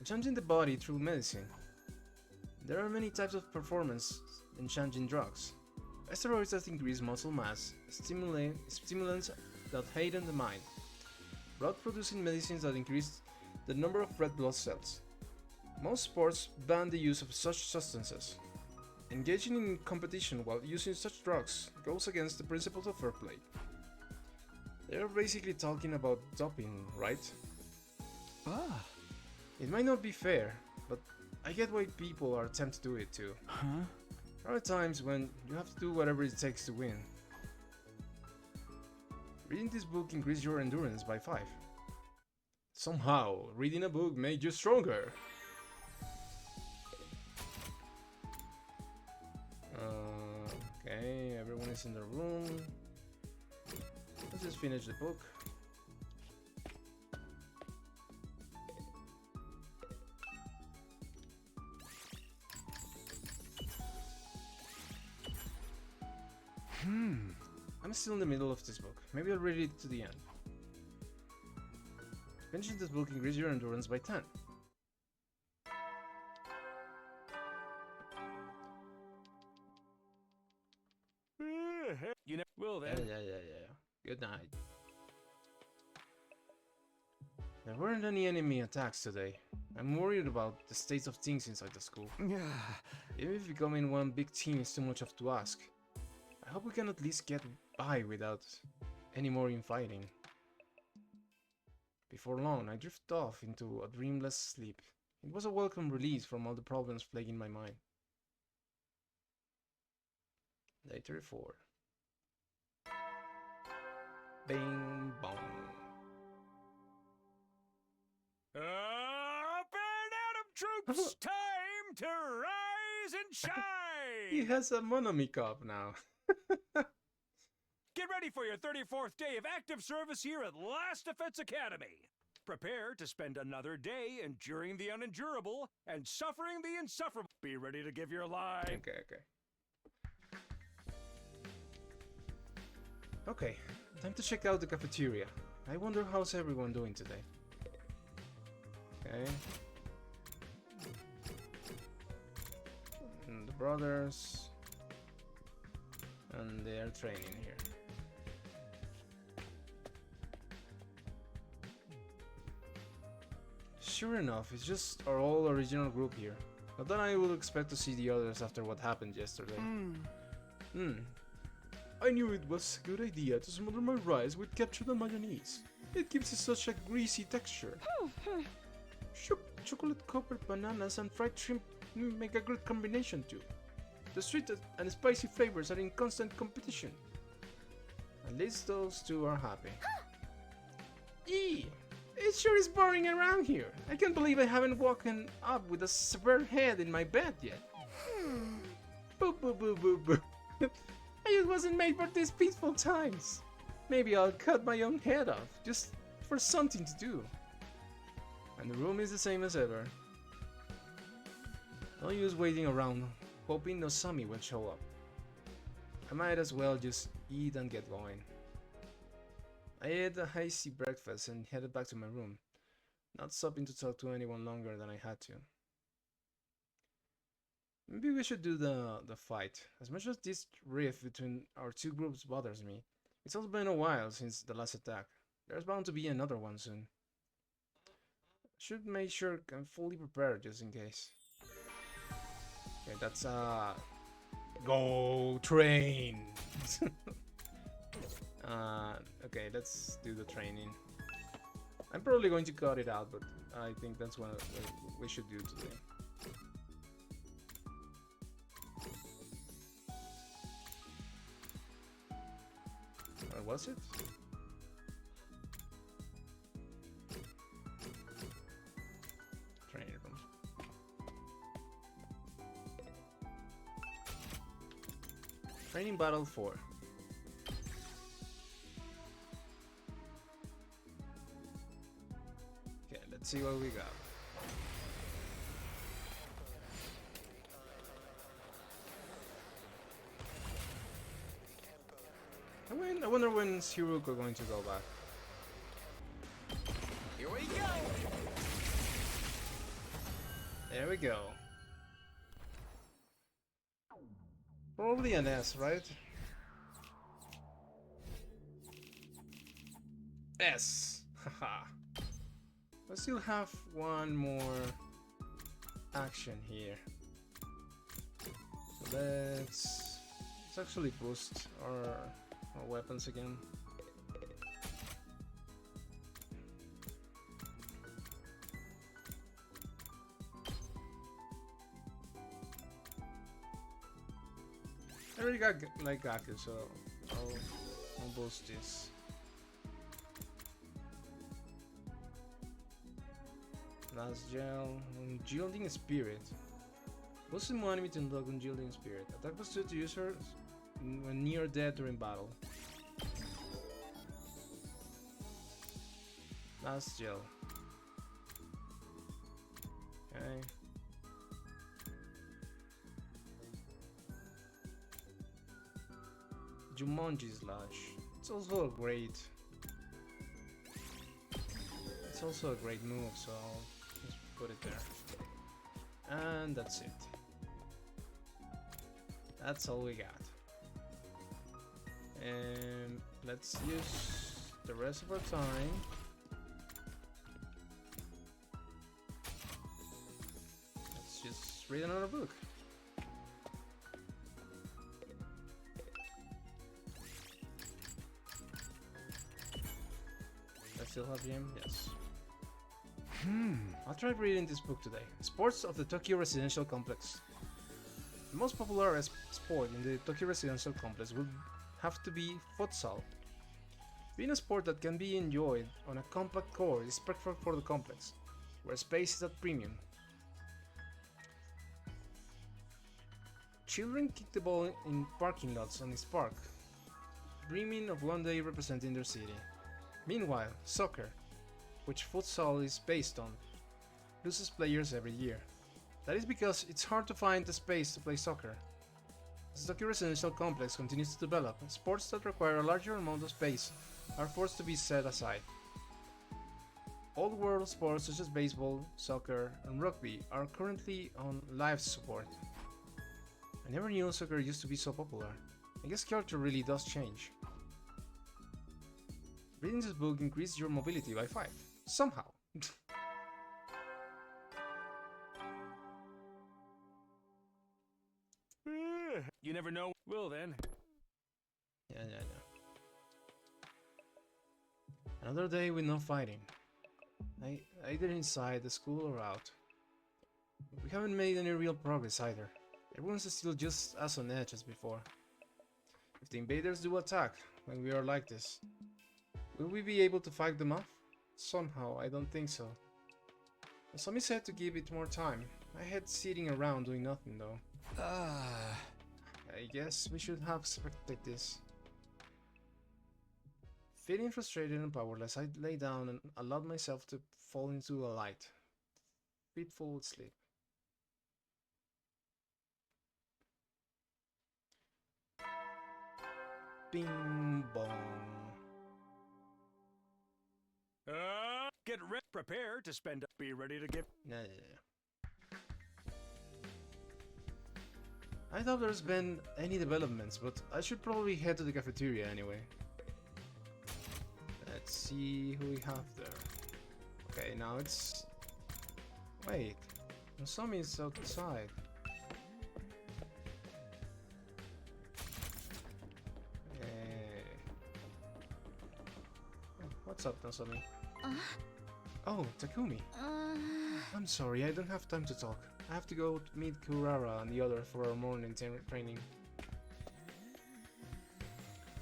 Changing the body through medicine. There are many types of performance in changing drugs. Steroids that increase muscle mass, stimulants that heighten the mind, blood-producing medicines that increase the number of red blood cells. Most sports ban the use of such substances. Engaging in competition while using such drugs goes against the principles of fair play. They're basically talking about doping, right? Ah. It might not be fair, but I get why people are tempted to do it too. Huh? There are times when you have to do whatever it takes to win. Reading this book increased your endurance by 5. Somehow, reading a book made you stronger. Okay, everyone is in the room. Let's just finish the book. I'm still in the middle of this book. Maybe I'll read it to the end. Finishing this book increases your endurance by 10. You never will then. Yeah. Good night. There weren't any enemy attacks today. I'm worried about the state of things inside the school. Even if becoming one big team is too much to ask, I hope we can at least get by without any more infighting. Before long, I drift off into a dreamless sleep. It was a welcome release from all the problems plaguing my mind. Day 34. Bing bong. Up and out of troops! Time to rise and shine! He has a Monami cup now. Get ready for your 34th day of active service here at Last Defense Academy. Prepare to spend another day enduring the unendurable and suffering the insufferable. Be ready to give your life. Okay, time to check out the cafeteria. I wonder how's everyone doing today. Okay. And the brothers. And they are training here. Sure enough, it's just our all original group here. Not that I would expect to see the others after what happened yesterday. I knew it was a good idea to smother my rice with ketchup and mayonnaise. It gives it such a greasy texture. Chocolate covered bananas and fried shrimp make a great combination too. The sweet and spicy flavors are in constant competition. At least those two are happy. Eee! It sure is boring around here. I can't believe I haven't woken up with a severe head in my bed yet. Boo boo boo boo boo. I just wasn't made for these peaceful times. Maybe I'll cut my own head off, just for something to do. And the room is the same as ever. No use waiting around, hoping Nosami will show up. I might as well just eat and get going. I ate a hasty breakfast and headed back to my room, not stopping to talk to anyone longer than I had to. Maybe we should do the fight. As much as this rift between our two groups bothers me, it's also been a while since the last attack. There's bound to be another one soon. Should make sure I'm fully prepared just in case. Okay, that's go train. Okay, let's do the training. I'm probably going to cut it out, but I think that's what we should do today. Where was it? Training room. Training battle 4. Okay, let's see what we got. I wonder when Shiruko going to go back. Here we go! There we go. Probably an S, right? S! Haha. I still have one more action here. So let's actually boost our weapons again. I already got like Gaku, so I'll boost this. Last gel, Unyielding Spirit. Boost Hemoanima to unlock Unyielding Spirit. Attack plus 2 to users when near death during battle. Last gel. Okay. Jumanji Slash. It's also a great. It's also a great move, so I'll just put it there. And that's it. That's all we got. And let's use the rest of our time. Let's just read another book. Still have him? Yes. I'll try reading this book today. Sports of the Tokyo Residential Complex. The most popular sport in the Tokyo Residential Complex would have to be futsal. Being a sport that can be enjoyed on a compact court is perfect for the complex, where space is at premium. Children kick the ball in parking lots on this park, dreaming of one day representing their city. Meanwhile, soccer, which futsal is based on, loses players every year. That is because it's hard to find the space to play soccer. As the Tokyo Residential Complex continues to develop, sports that require a larger amount of space are forced to be set aside. Old world sports such as baseball, soccer, and rugby are currently on life support. I never knew soccer used to be so popular. I guess culture really does change. Reading this book increases your mobility by 5. Somehow. You never know. Well then. Yeah. Another day with no fighting. Either inside the school or out. We haven't made any real progress either. Everyone's still just as on edge as before. If the invaders do attack when we are like this, will we be able to fight them off? Somehow, I don't think so. Asami said to give it more time. I had sitting around doing nothing though. I guess we should have expected this. Feeling frustrated and powerless, I lay down and allowed myself to fall into a light, fitful sleep. Bing bong. Get ready. Prepare to spend. Be ready to get. Yeah. I thought there's been any developments, but I should probably head to the cafeteria anyway. Let's see who we have there. Okay, now it's... Wait, Masami is outside. What's up, Masami? Oh, Takumi. I'm sorry, I don't have time to talk. I have to go to meet Kurara and the other for our morning training.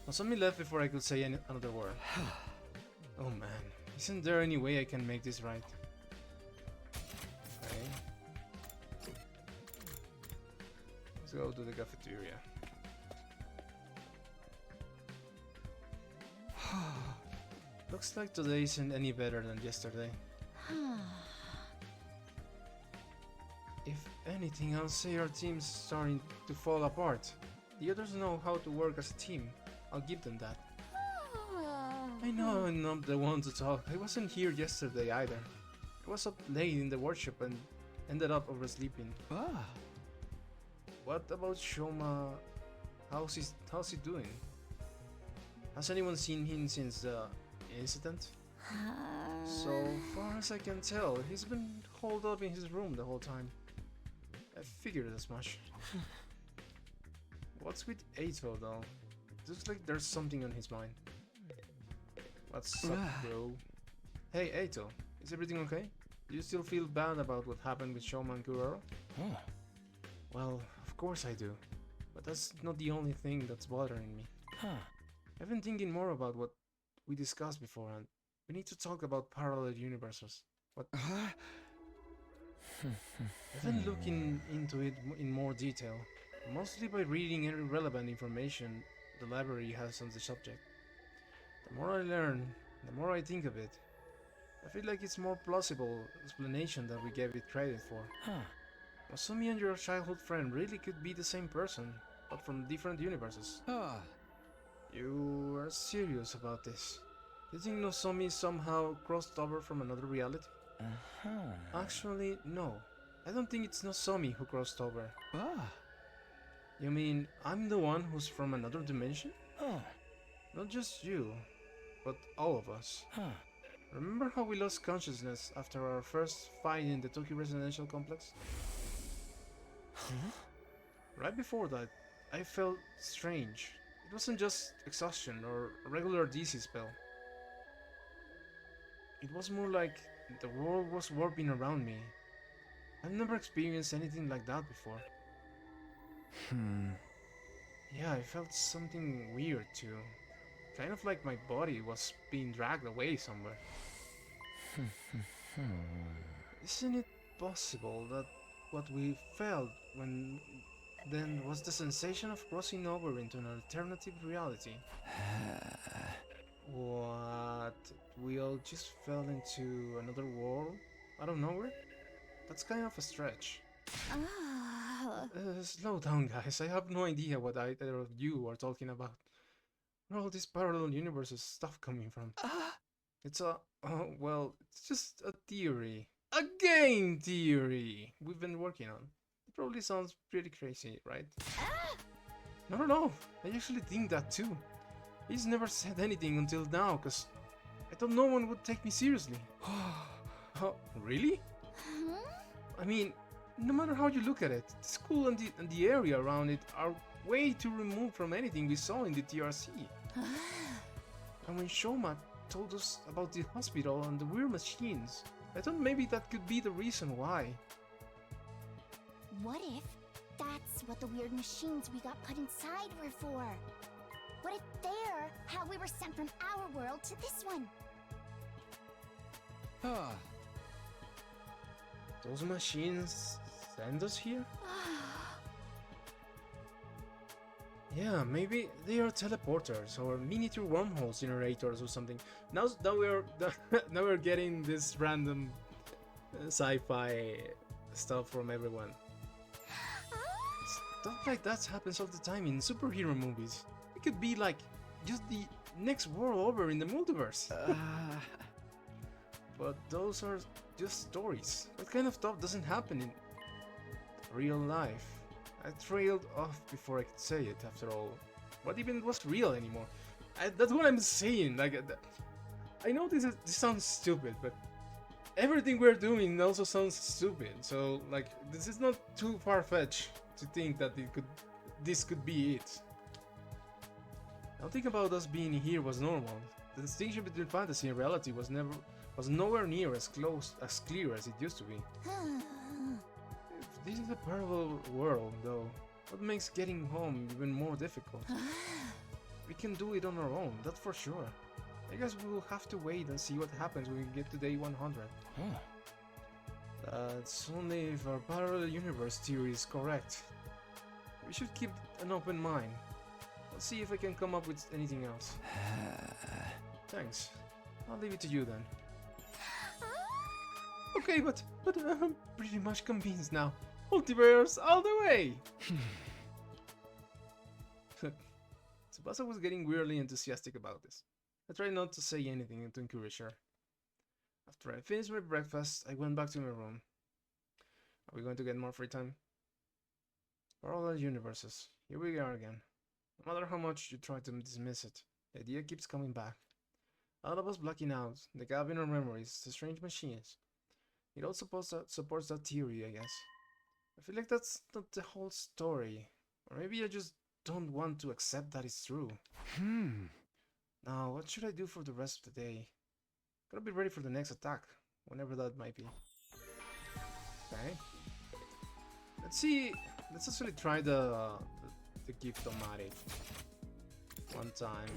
Masami left before I could say another word. Oh man, isn't there any way I can make this right? Okay. Let's go to the cafeteria. Looks like today isn't any better than yesterday. If anything, I'll say our team's starting to fall apart. The others know how to work as a team. I'll give them that. I know I'm not the one to talk. I wasn't here yesterday either. I was up late in the workshop and ended up oversleeping. What about Shouma how's he doing? Has anyone seen him since the incident? So far as I can tell, he's been holed up in his room the whole time. I figured as much. What's with Ato though? Looks like there's something on his mind. What's up, bro? Hey Ato, is everything okay? Do you still feel bad about what happened with Shouma and Kuroro? Well, of course I do. But that's not the only thing that's bothering me. I've been thinking more about what we discussed before, and we need to talk about parallel universes. What? I've been looking into it in more detail, mostly by reading any relevant information the library has on the subject. The more I learn, the more I think of it. I feel like it's more plausible explanation than we gave it credit for. Masumi and your childhood friend really could be the same person, but from different universes. You are serious about this? You think Nozomi somehow crossed over from another reality? Actually, no. I don't think it's Nozomi who crossed over. You mean I'm the one who's from another dimension? Not just you, but all of us. Remember how we lost consciousness after our first fight in the Tokyo residential complex? Right before that, I felt strange. It wasn't just exhaustion or a regular dizzy spell. It was more like the world was warping around me. I've never experienced anything like that before. Yeah, I felt something weird too. Kind of like my body was being dragged away somewhere. Isn't it possible that what we felt when then was the sensation of crossing over into an alternative reality? What? We all just fell into another world out of nowhere? That's kind of a stretch. Slow down, guys. I have no idea what either of you are talking about. Where all this parallel universes stuff coming from? It's well, it's just a theory. A game theory we've been working on. It probably sounds pretty crazy, right? No. I actually think that too. He's never said anything until now, cause I thought no one would take me seriously. Really? I mean, no matter how you look at it, the school and the area around it are way too removed from anything we saw in the TRC. And when Shouma told us about the hospital and the weird machines, I thought maybe that could be the reason why. What if that's what the weird machines we got put inside were for? What if they're how we were sent from our world to this one? Those machines send us here? Yeah, maybe they are teleporters or miniature wormhole generators or something. Now we're getting this random sci-fi stuff from everyone. Stuff like that happens all the time in superhero movies. It could be like just the next world over in the multiverse. But those are just stories. That kind of stuff doesn't happen in real life. I trailed off before I could say it, after all. What even was real anymore? That's what I'm saying. Like, I know this sounds stupid, but everything we're doing also sounds stupid. So, like, this is not too far-fetched to think that this could be it. Now think about us being here was normal. The distinction between fantasy and reality was nowhere near as clear as it used to be. If this is a parallel world, though, what makes getting home even more difficult? We can do it on our own, that's for sure. I guess we will have to wait and see what happens when we get to day 100. That's only if our parallel universe theory is correct. We should keep an open mind. I'll see if I can come up with anything else. Thanks. I'll leave it to you then. Okay, but I'm pretty much convinced now. Multiverse all the way! Tsubasa was getting weirdly enthusiastic about this. I tried not to say anything to encourage her. After I finished my breakfast, I went back to my room. Are we going to get more free time? Parallel universes. Here we are again. No matter how much you try to dismiss it, the idea keeps coming back. All of us blacking out, the gap in our memories, the strange machines. It all supports that theory, I guess. I feel like that's not the whole story. Or maybe I just don't want to accept that it's true. Now, what should I do for the rest of the day? Gotta be ready for the next attack, whenever that might be. Okay. Let's see. Let's actually try the gift-o-matic one time.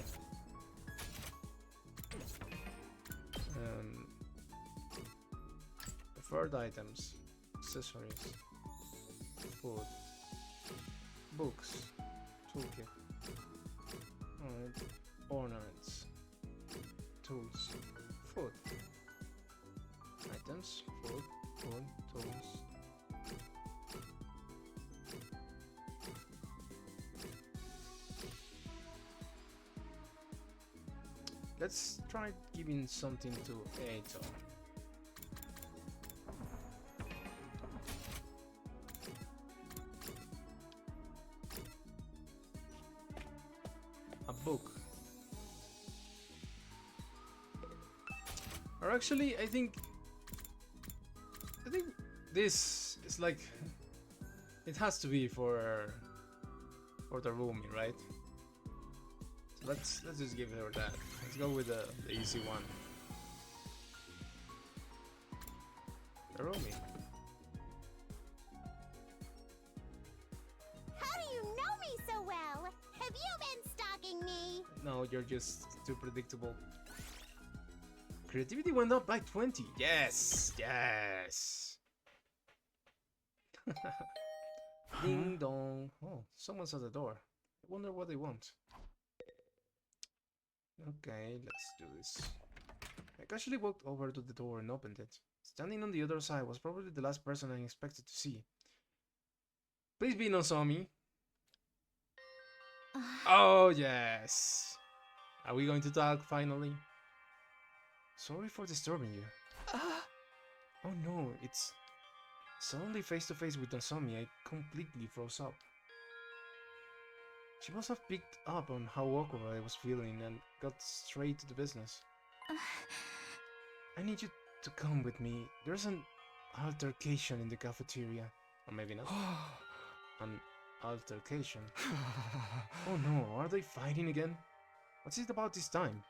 Preferred items, accessories, food, books, toolkit, alright, ornaments, tools, food, items, food, tools. Let's try giving something to Eito. A book. Or actually, I think this is like, it has to be for the roomie, right? So let's just give her that. Let's go with the easy one. The roomie. How do you know me so well? Have you been stalking me? No, you're just too predictable. Creativity went up by 20. Yes, yes. Ding dong. Oh, someone's at the door. I wonder what they want. Okay, let's do this. I casually walked over to the door and opened it. Standing on the other side was probably the last person I expected to see. Please be Nozomi. Oh, yes. Are we going to talk finally? Sorry for disturbing you. Oh no, it's... Suddenly face to face with Nozomi, I completely froze up. She must have picked up on how awkward I was feeling and got straight to the business. I need you to come with me. There's an altercation in the cafeteria. Or maybe not. An altercation. Oh no, are they fighting again? What's it about this time?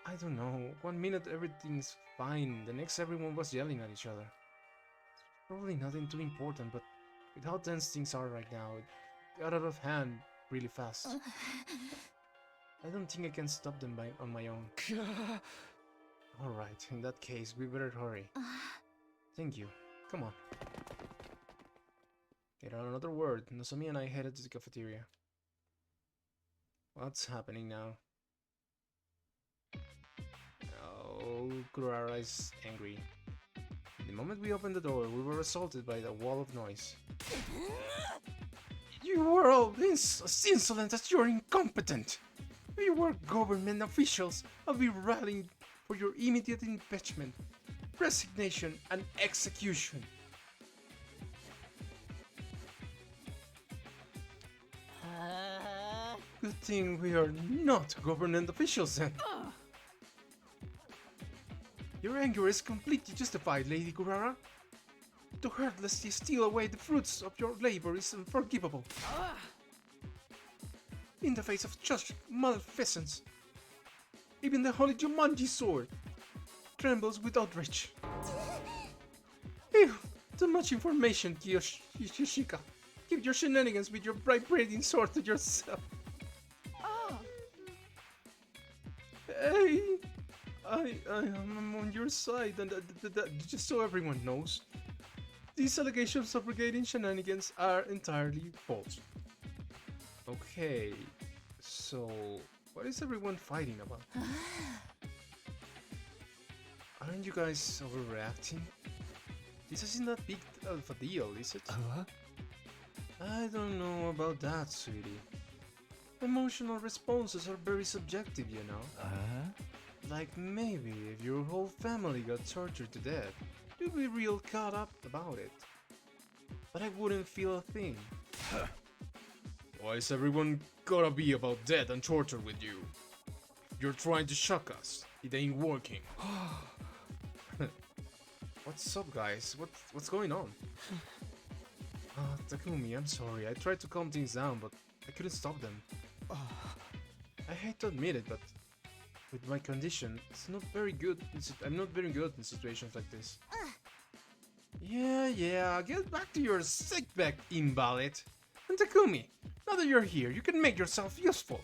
I don't know. 1 minute everything's fine, the next everyone was yelling at each other. Probably nothing too important, but with how tense things are right now, it got out of hand really fast. I don't think I can stop them on my own. Alright, in that case, we better hurry. Thank you. Come on. Without another word, Nozomi and I headed to the cafeteria. What's happening now? Oh, Kurara is angry. The moment we opened the door, we were assaulted by the wall of noise. You were all as insolent as you're incompetent! We were government officials. I'll be rallying for your immediate impeachment, resignation, and execution. Good thing we are not government officials then. Your anger is completely justified, Lady Kurara. To heartlessly steal away the fruits of your labor is unforgivable. In the face of such malfeasance, even the holy Jumanji sword trembles with outrage. Ew, too much information, Yoshika. Keep your shenanigans with your vibrating sword to yourself. Hey, I am on your side, and just so everyone knows, these allegations of brigading shenanigans are entirely false. Okay, so what is everyone fighting about? Aren't you guys overreacting? This isn't that big of a deal, is it? I don't know about that, sweetie. Emotional responses are very subjective, you know. Like maybe if your whole family got tortured to death, you'd be real caught up about it. But I wouldn't feel a thing. Why is everyone gotta be about death and torture with you? You're trying to shock us. It ain't working. What's up, guys? What's going on? Takumi, I'm sorry. I tried to calm things down, but I couldn't stop them. I hate to admit it, but with my condition, it's not very good. I'm not very good in situations like this. Yeah. Get back to your sickbag, invalid. And Takumi, now that you're here, you can make yourself useful.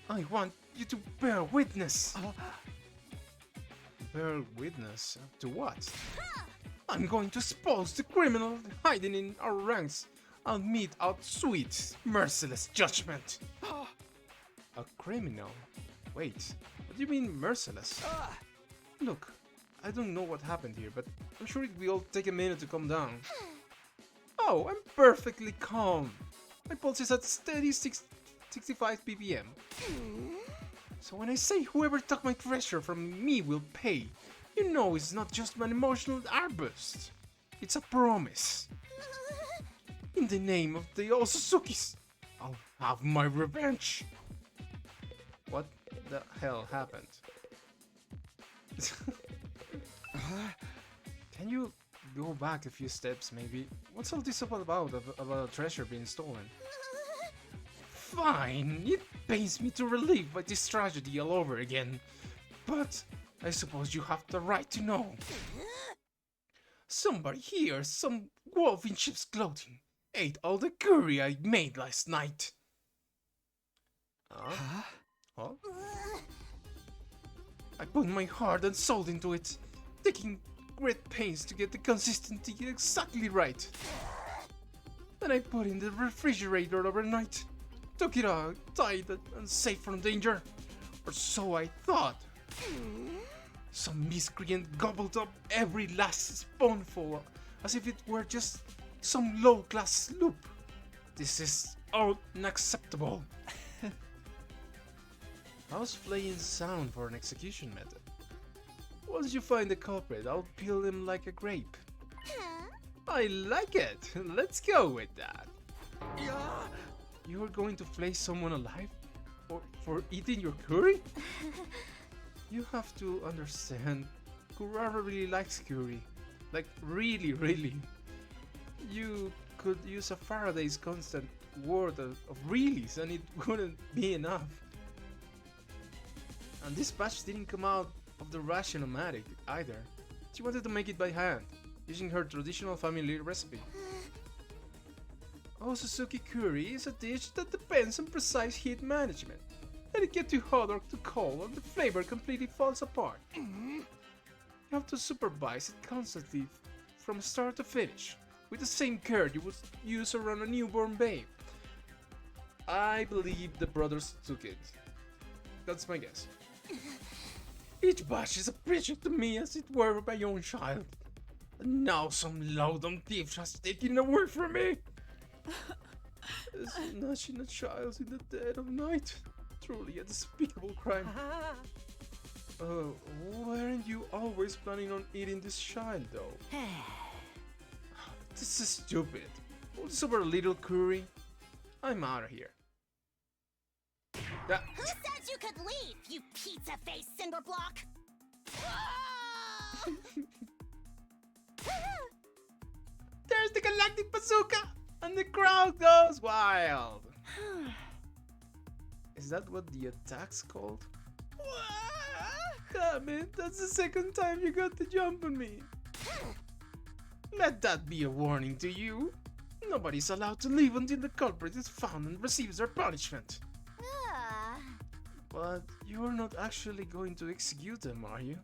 I want you to bear witness. Bear witness? To what? I'm going to expose the criminal hiding in our ranks. I'll mete out sweet, merciless judgment. A criminal? Wait, what do you mean merciless? Look, I don't know what happened here, but I'm sure it will take a minute to calm down. Oh, I'm perfectly calm. My pulse is at steady 65 ppm. So when I say whoever took my treasure from me will pay, you know it's not just an emotional outburst. It's a promise. In the name of the Osuzukis, I'll have my revenge. What the hell happened? Can you go back a few steps, maybe? What's all this about a treasure being stolen? Fine, it pains me to relive this tragedy all over again. But I suppose you have the right to know. Somebody here, some wolf in sheep's clothing, ate all the curry I made last night. Huh? I put my heart and soul into it, taking great pains to get the consistency exactly right. Then I put it in the refrigerator overnight, took it out, tied it, and safe from danger. Or so I thought. Some miscreant gobbled up every last spoonful, as if it were just some low-class sloop. This is unacceptable. How's playing sound for an execution method? Once you find the culprit, I'll peel him like a grape. I like it. Let's go with that. You're going to flay someone alive? For eating your curry? You have to understand, Kurara really likes curry. Like, really. You could use a Faraday's constant word of reallys and it wouldn't be enough. And this batch didn't come out of the ration-o-matic either. She wanted to make it by hand, using her traditional family recipe. Suzuki curry is a dish that depends on precise heat management. Let it get too hot or too cold and the flavor completely falls apart. You have to supervise it constantly from start to finish, with the same care you would use around a newborn babe. I believe the brothers took it. That's my guess. Each batch is a precious to me as it were my own child. And now some low-down thief has taken it away from me. Snatching a child in the dead of night. Truly a despicable crime. Weren't you always planning on eating this child though? This is stupid. All this over a little curry? I'm out of here. Who said you could leave, you pizza-faced cinderblock? There's the galactic bazooka! And the crowd goes wild! Is that what the attack's called? Damn it, that's the second time you got the jump on me. Let that be a warning to you. Nobody's allowed to leave until the culprit is found and receives their punishment. But you're not actually going to execute them, are you?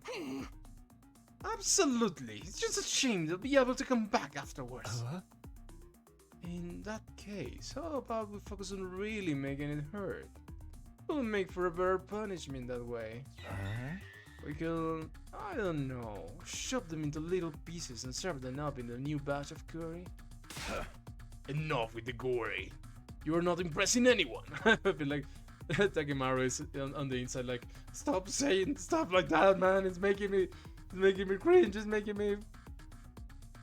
Absolutely. It's just a shame they'll be able to come back afterwards. In that case, how about we focus on really making it hurt? We'll make for a better punishment that way. We can, I don't know, chop them into little pieces and serve them up in the new batch of curry. Enough with the gory. You are not impressing anyone. I feel like Takemaru is on the inside like, stop saying stuff like that, man. It's making me cringe. It's making me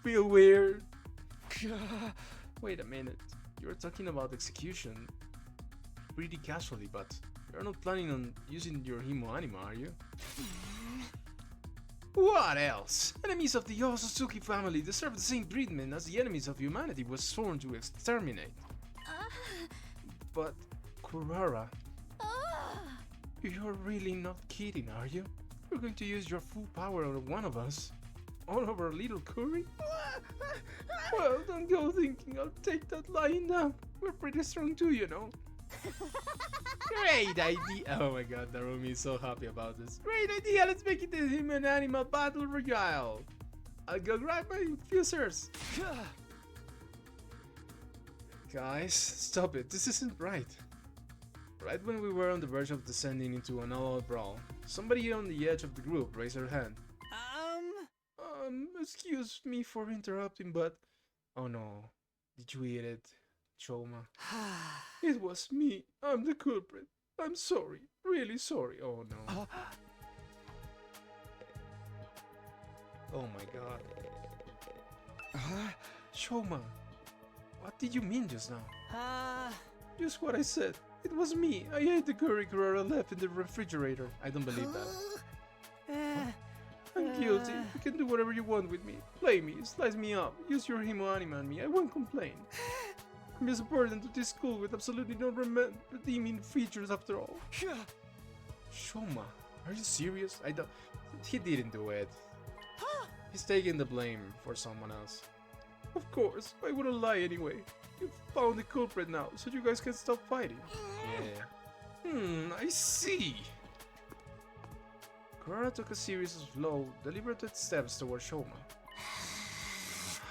feel weird. Wait a minute. you're talking about execution pretty casually, but you're not planning on using your Hemoanima, are you? What else? Enemies of the Otsutsuki family deserve the same treatment as the enemies of humanity was sworn to exterminate. But, Kurara, you're really not kidding, are you? You're going to use your full power on one of us? All over little Kuri? Well, don't go thinking I'll take that lying down. We're pretty strong too, you know. Great idea! Oh my god, Narumi is so happy about this. Great idea! Let's make it a human animal battle royale! I'll go grab my fusers! Guys, stop it. This isn't right. Right when we were on the verge of descending into an all-out brawl, somebody on the edge of the group raised her hand. Excuse me for interrupting, but... Oh no. Did you eat it, Shouma? It was me. I'm the culprit. I'm sorry. Really sorry. Oh no. Oh my god. Shouma, what did you mean just now? Just what I said. It was me. I ate the curry Kurara left in the refrigerator. I don't believe that. I'm guilty. You can do whatever you want with me. Play me, slice me up, use your Hemoanima on me. I won't complain. I'm just a burden to this school with absolutely no redeeming features after all. Shouma, are you serious? I don't... He didn't do it. He's taking the blame for someone else. Of course, I wouldn't lie anyway. You've found the culprit now, so you guys can stop fighting. Yeah. I see. Kurara took a series of slow, deliberate steps toward Shouma.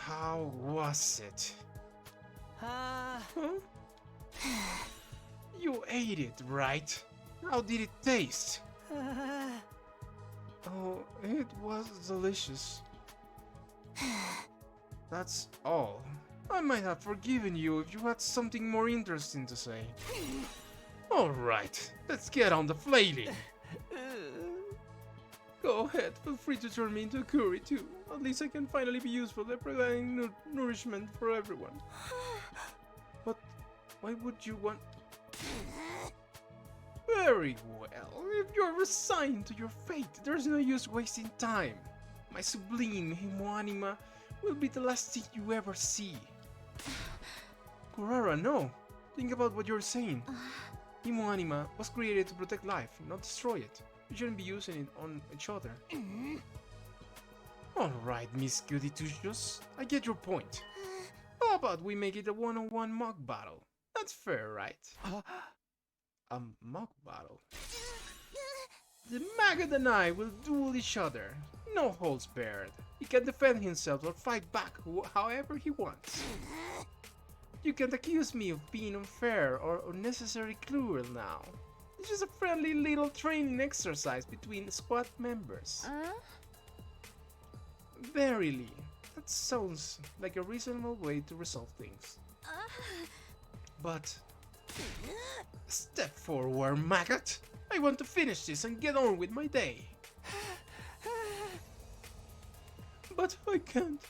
How was it? Huh? You ate it, right? How did it taste? Oh, it was delicious. That's all. I might have forgiven you if you had something more interesting to say. Alright, let's get on the flailing. Go ahead, feel free to turn me into a curry too. At least I can finally be useful at providing nourishment for everyone. But why would you want... Very well, if you're resigned to your fate, there's no use wasting time. My sublime Hemoanima will be the last thing you ever see. Kurara, no. Think about what you're saying. Hemoanima was created to protect life, not destroy it. You shouldn't be using it on each other. Alright, Miss Goody Two-Shoes, I get your point. How about we make it a one-on-one mock battle? That's fair, right? A mock battle? The maggot and I will duel each other. No holds barred. He can defend himself or fight back however he wants. You can't accuse me of being unfair or unnecessarily cruel now. It's just a friendly little training exercise between squad members. Verily, that sounds like a reasonable way to resolve things. But... Step forward, maggot! I want to finish this and get on with my day. But I can't.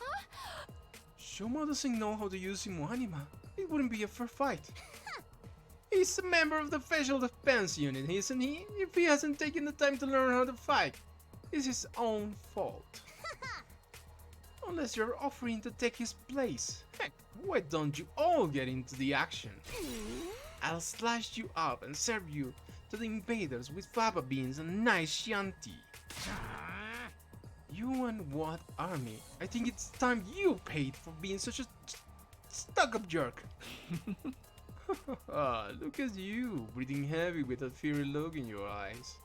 Shouma doesn't know how to use Hemoanima. It wouldn't be a fair fight. He's a member of the Special Defense Unit, isn't he? If he hasn't taken the time to learn how to fight, it's his own fault. Unless you're offering to take his place. Heck, why don't you all get into the action? I'll slice you up and serve you to the invaders with fava beans and nice Chianti. You and what army? I think it's time you paid for being such a stuck-up jerk. Look at you, breathing heavy with that fiery look in your eyes.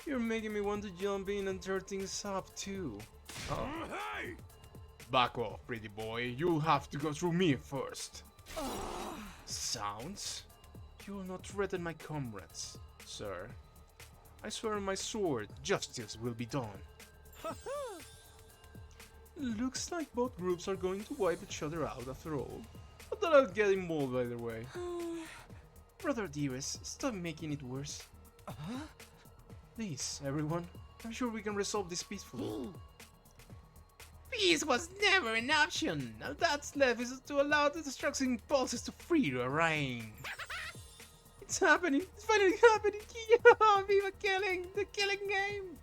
You're making me want to jump in and turn things up too. Hey! Back off, pretty boy. You'll have to go through me first. Sounds? You will not threaten my comrades, sir. I swear on my sword, justice will be done. Looks like both groups are going to wipe each other out after all. Not that I'll get involved either way. Brother dearest, stop making it worse. Please, everyone. I'm sure we can resolve this peacefully. Peace was never an option. All that's left is to allow the destructive impulses to free to reign. It's happening. It's finally happening. Viva killing! The killing game!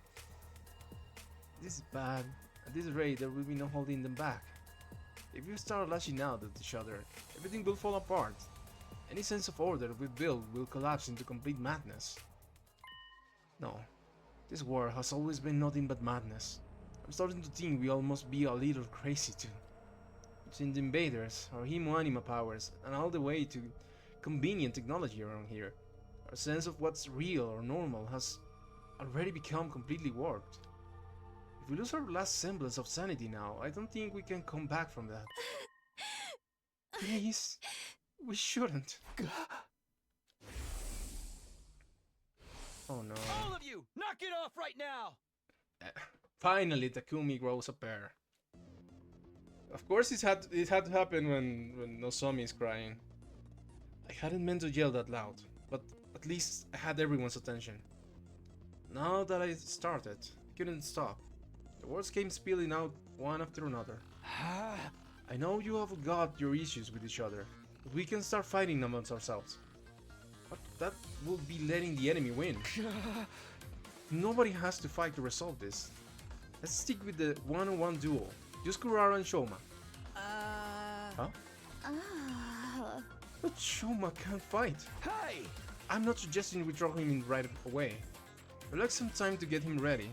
This is bad. At this rate, there will be no holding them back. If you start lashing out at each other, everything will fall apart. Any sense of order we build will collapse into complete madness. No, this war has always been nothing but madness. I'm starting to think we all must be a little crazy too. Between the invaders, our Hemoanima powers, and all the way to convenient technology around here, our sense of what's real or normal has already become completely warped. If we lose our last semblance of sanity now, I don't think we can come back from that. Please, we shouldn't. Oh no. All of you, knock it off right now! Finally, Takumi grows a pair. Of course, it had to happen when Nozomi is crying. I hadn't meant to yell that loud, but at least I had everyone's attention. Now that I started, I couldn't stop. The words came spilling out one after another. I know you have got your issues with each other, but we can start fighting amongst ourselves. But that would be letting the enemy win. Nobody has to fight to resolve this. Let's stick with the one-on-one duel. Just Kurara and Shouma. Huh? But Shouma can't fight. Hey! I'm not suggesting we throw him in right away. We'd like some time to get him ready.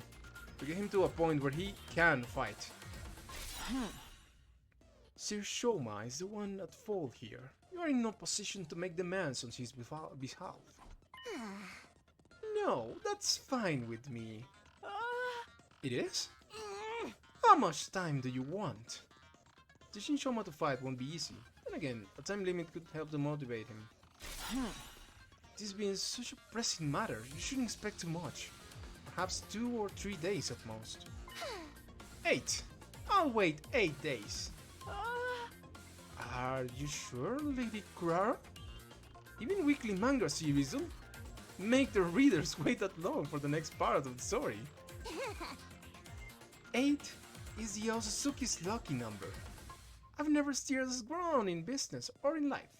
To get him to a point where he can fight. Sir Shouma is the one at fault here. You are in no position to make demands on his behalf. No, that's fine with me. It is? How much time do you want? Teaching Shouma to fight won't be easy. Then again, a time limit could help to motivate him. This being such a pressing matter, you shouldn't expect too much. Perhaps 2 or 3 days at most. 8! I'll wait 8 days. Are you sure, Lady Kurara? Even weekly manga series don't make the readers wait that long for the next part of the story. 8 is the Otsutsuki's lucky number. I've never steered us wrong in business or in life.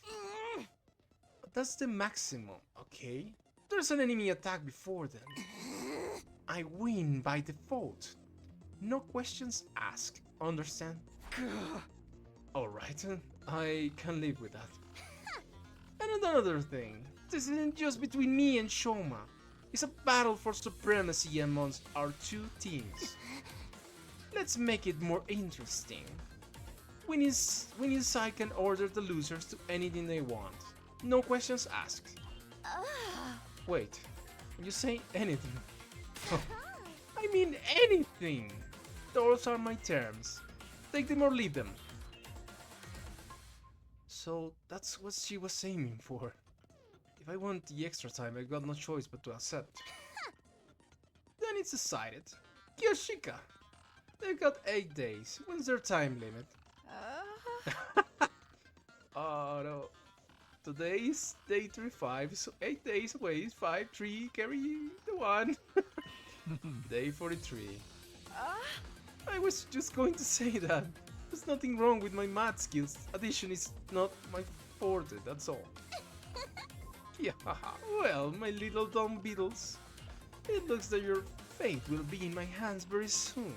But that's the maximum, okay? There's an enemy attack before then. I win by default. No questions asked, understand? Alright, I can live with that. And another thing, this isn't just between me and Shouma. It's a battle for supremacy amongst our two teams. Let's make it more interesting. Winning side can order the losers to anything they want. No questions asked. Wait, when you say anything, I mean anything. Those are my terms. Take them or leave them. So that's what she was aiming for. If I want the extra time, I got no choice but to accept. Then it's decided. Kyoshika! They've got 8 days. When's their time limit? Oh no. Today is day 35, so 8 days away is 5, 3, carry the 1. Day 43. I was just going to say that. There's nothing wrong with my math skills. Addition is not my forte, that's all. Yeah, well, my little dumb beetles. It looks that your fate will be in my hands very soon.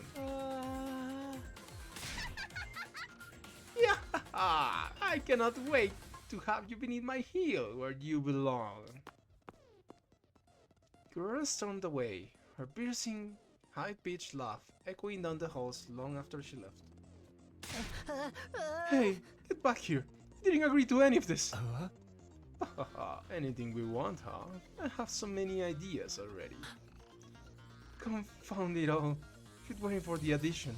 Yeah, I cannot wait to have you beneath my heel where you belong. Kurara stormed away, her piercing, high-pitched laugh echoing down the halls long after she left. Hey, get back here. You didn't agree to any of this. Anything we want, huh? I have so many ideas already. Confound it all. Quit waiting for the addition.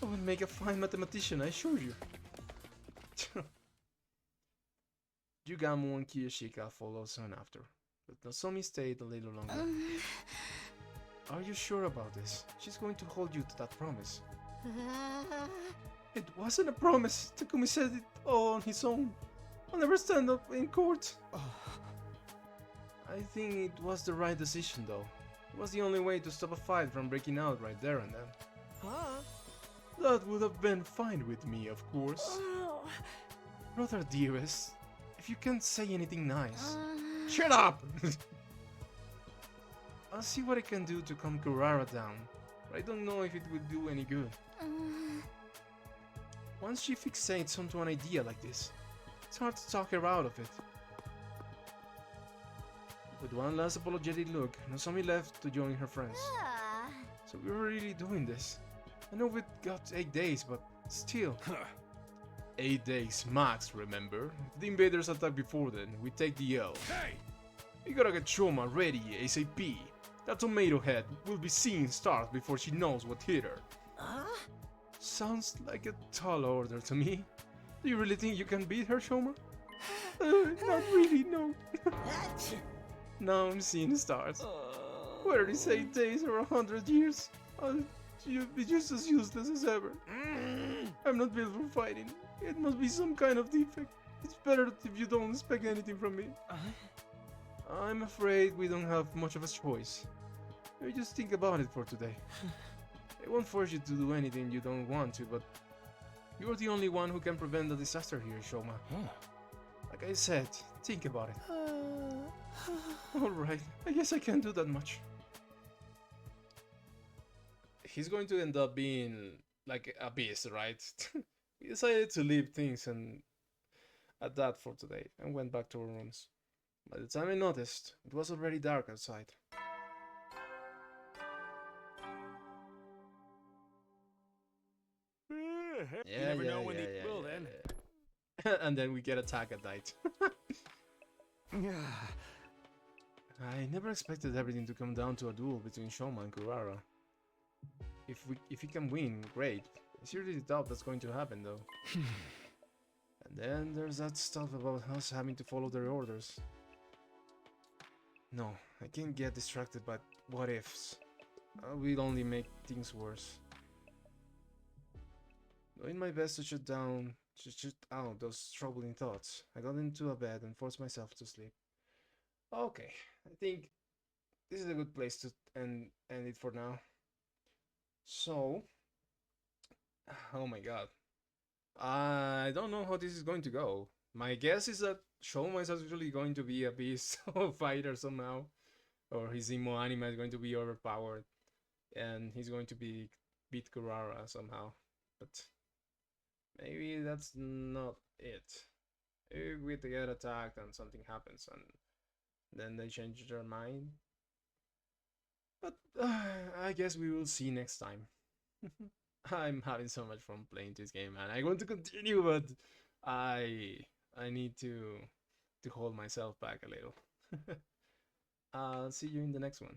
I will make a fine mathematician, I assure you. Yugamu and Kiyoshika followed soon after, but Nozomi stayed a little longer. Are you sure about this? She's going to hold you to that promise. It wasn't a promise. Takumi said it all on his own. I'll never stand up in court. I think it was the right decision though. It was the only way to stop a fight from breaking out right there and then. That would have been fine with me, of course. Oh. Brother dearest, if you can't say anything nice... Shut up! I'll see what I can do to calm Karara down, but I don't know if it would do any good. Once she fixates onto an idea like this, it's hard to talk her out of it. With one last apologetic look, Nozomi left to join her friends. So we were really doing this. I know we've got 8 days, but still. 8 days max, remember? If the invaders attack before then, we take the L. Hey! We gotta get Shouma ready ASAP. That tomato head will be seeing stars before she knows what hit her. Sounds like a tall order to me. Do you really think you can beat her, Shouma? Not really, no. Now I'm seeing stars. Whether it's 8 days or 100 years, you'll be just as useless as ever. I'm not built for fighting. It must be some kind of defect. It's better if you don't expect anything from me. I'm afraid we don't have much of a choice. Maybe just think about it for today. I won't force you to do anything you don't want to, but you're the only one who can prevent the disaster here, Shouma. Like I said, think about it. Alright, I guess I can't do that much. He's going to end up being like a beast, right? We decided to leave things and at that for today and went back to our rooms. By the time I noticed, it was already dark outside. You never know when they will then. And then we get attacked at night. I never expected everything to come down to a duel between Shouma and Karara. If he can win, great. I seriously doubt that's going to happen though. And then there's that stuff about us having to follow their orders. No, I can't get distracted by what ifs. We'll only make things worse. Doing my best to shut out those troubling thoughts, I got into a bed and forced myself to sleep. Okay, I think this is a good place to end it for now. So, oh my god, I don't know how this is going to go. My guess is that Shouma is actually going to be a beast fighter somehow, or his Hemoanima is going to be overpowered, and he's going to beat Karara somehow. But maybe that's not it. Maybe we get attacked and something happens, and then they change their mind. But I guess we will see next time. I'm having so much fun playing this game, and I want to continue, but I need to hold myself back a little. I'll see you in the next one.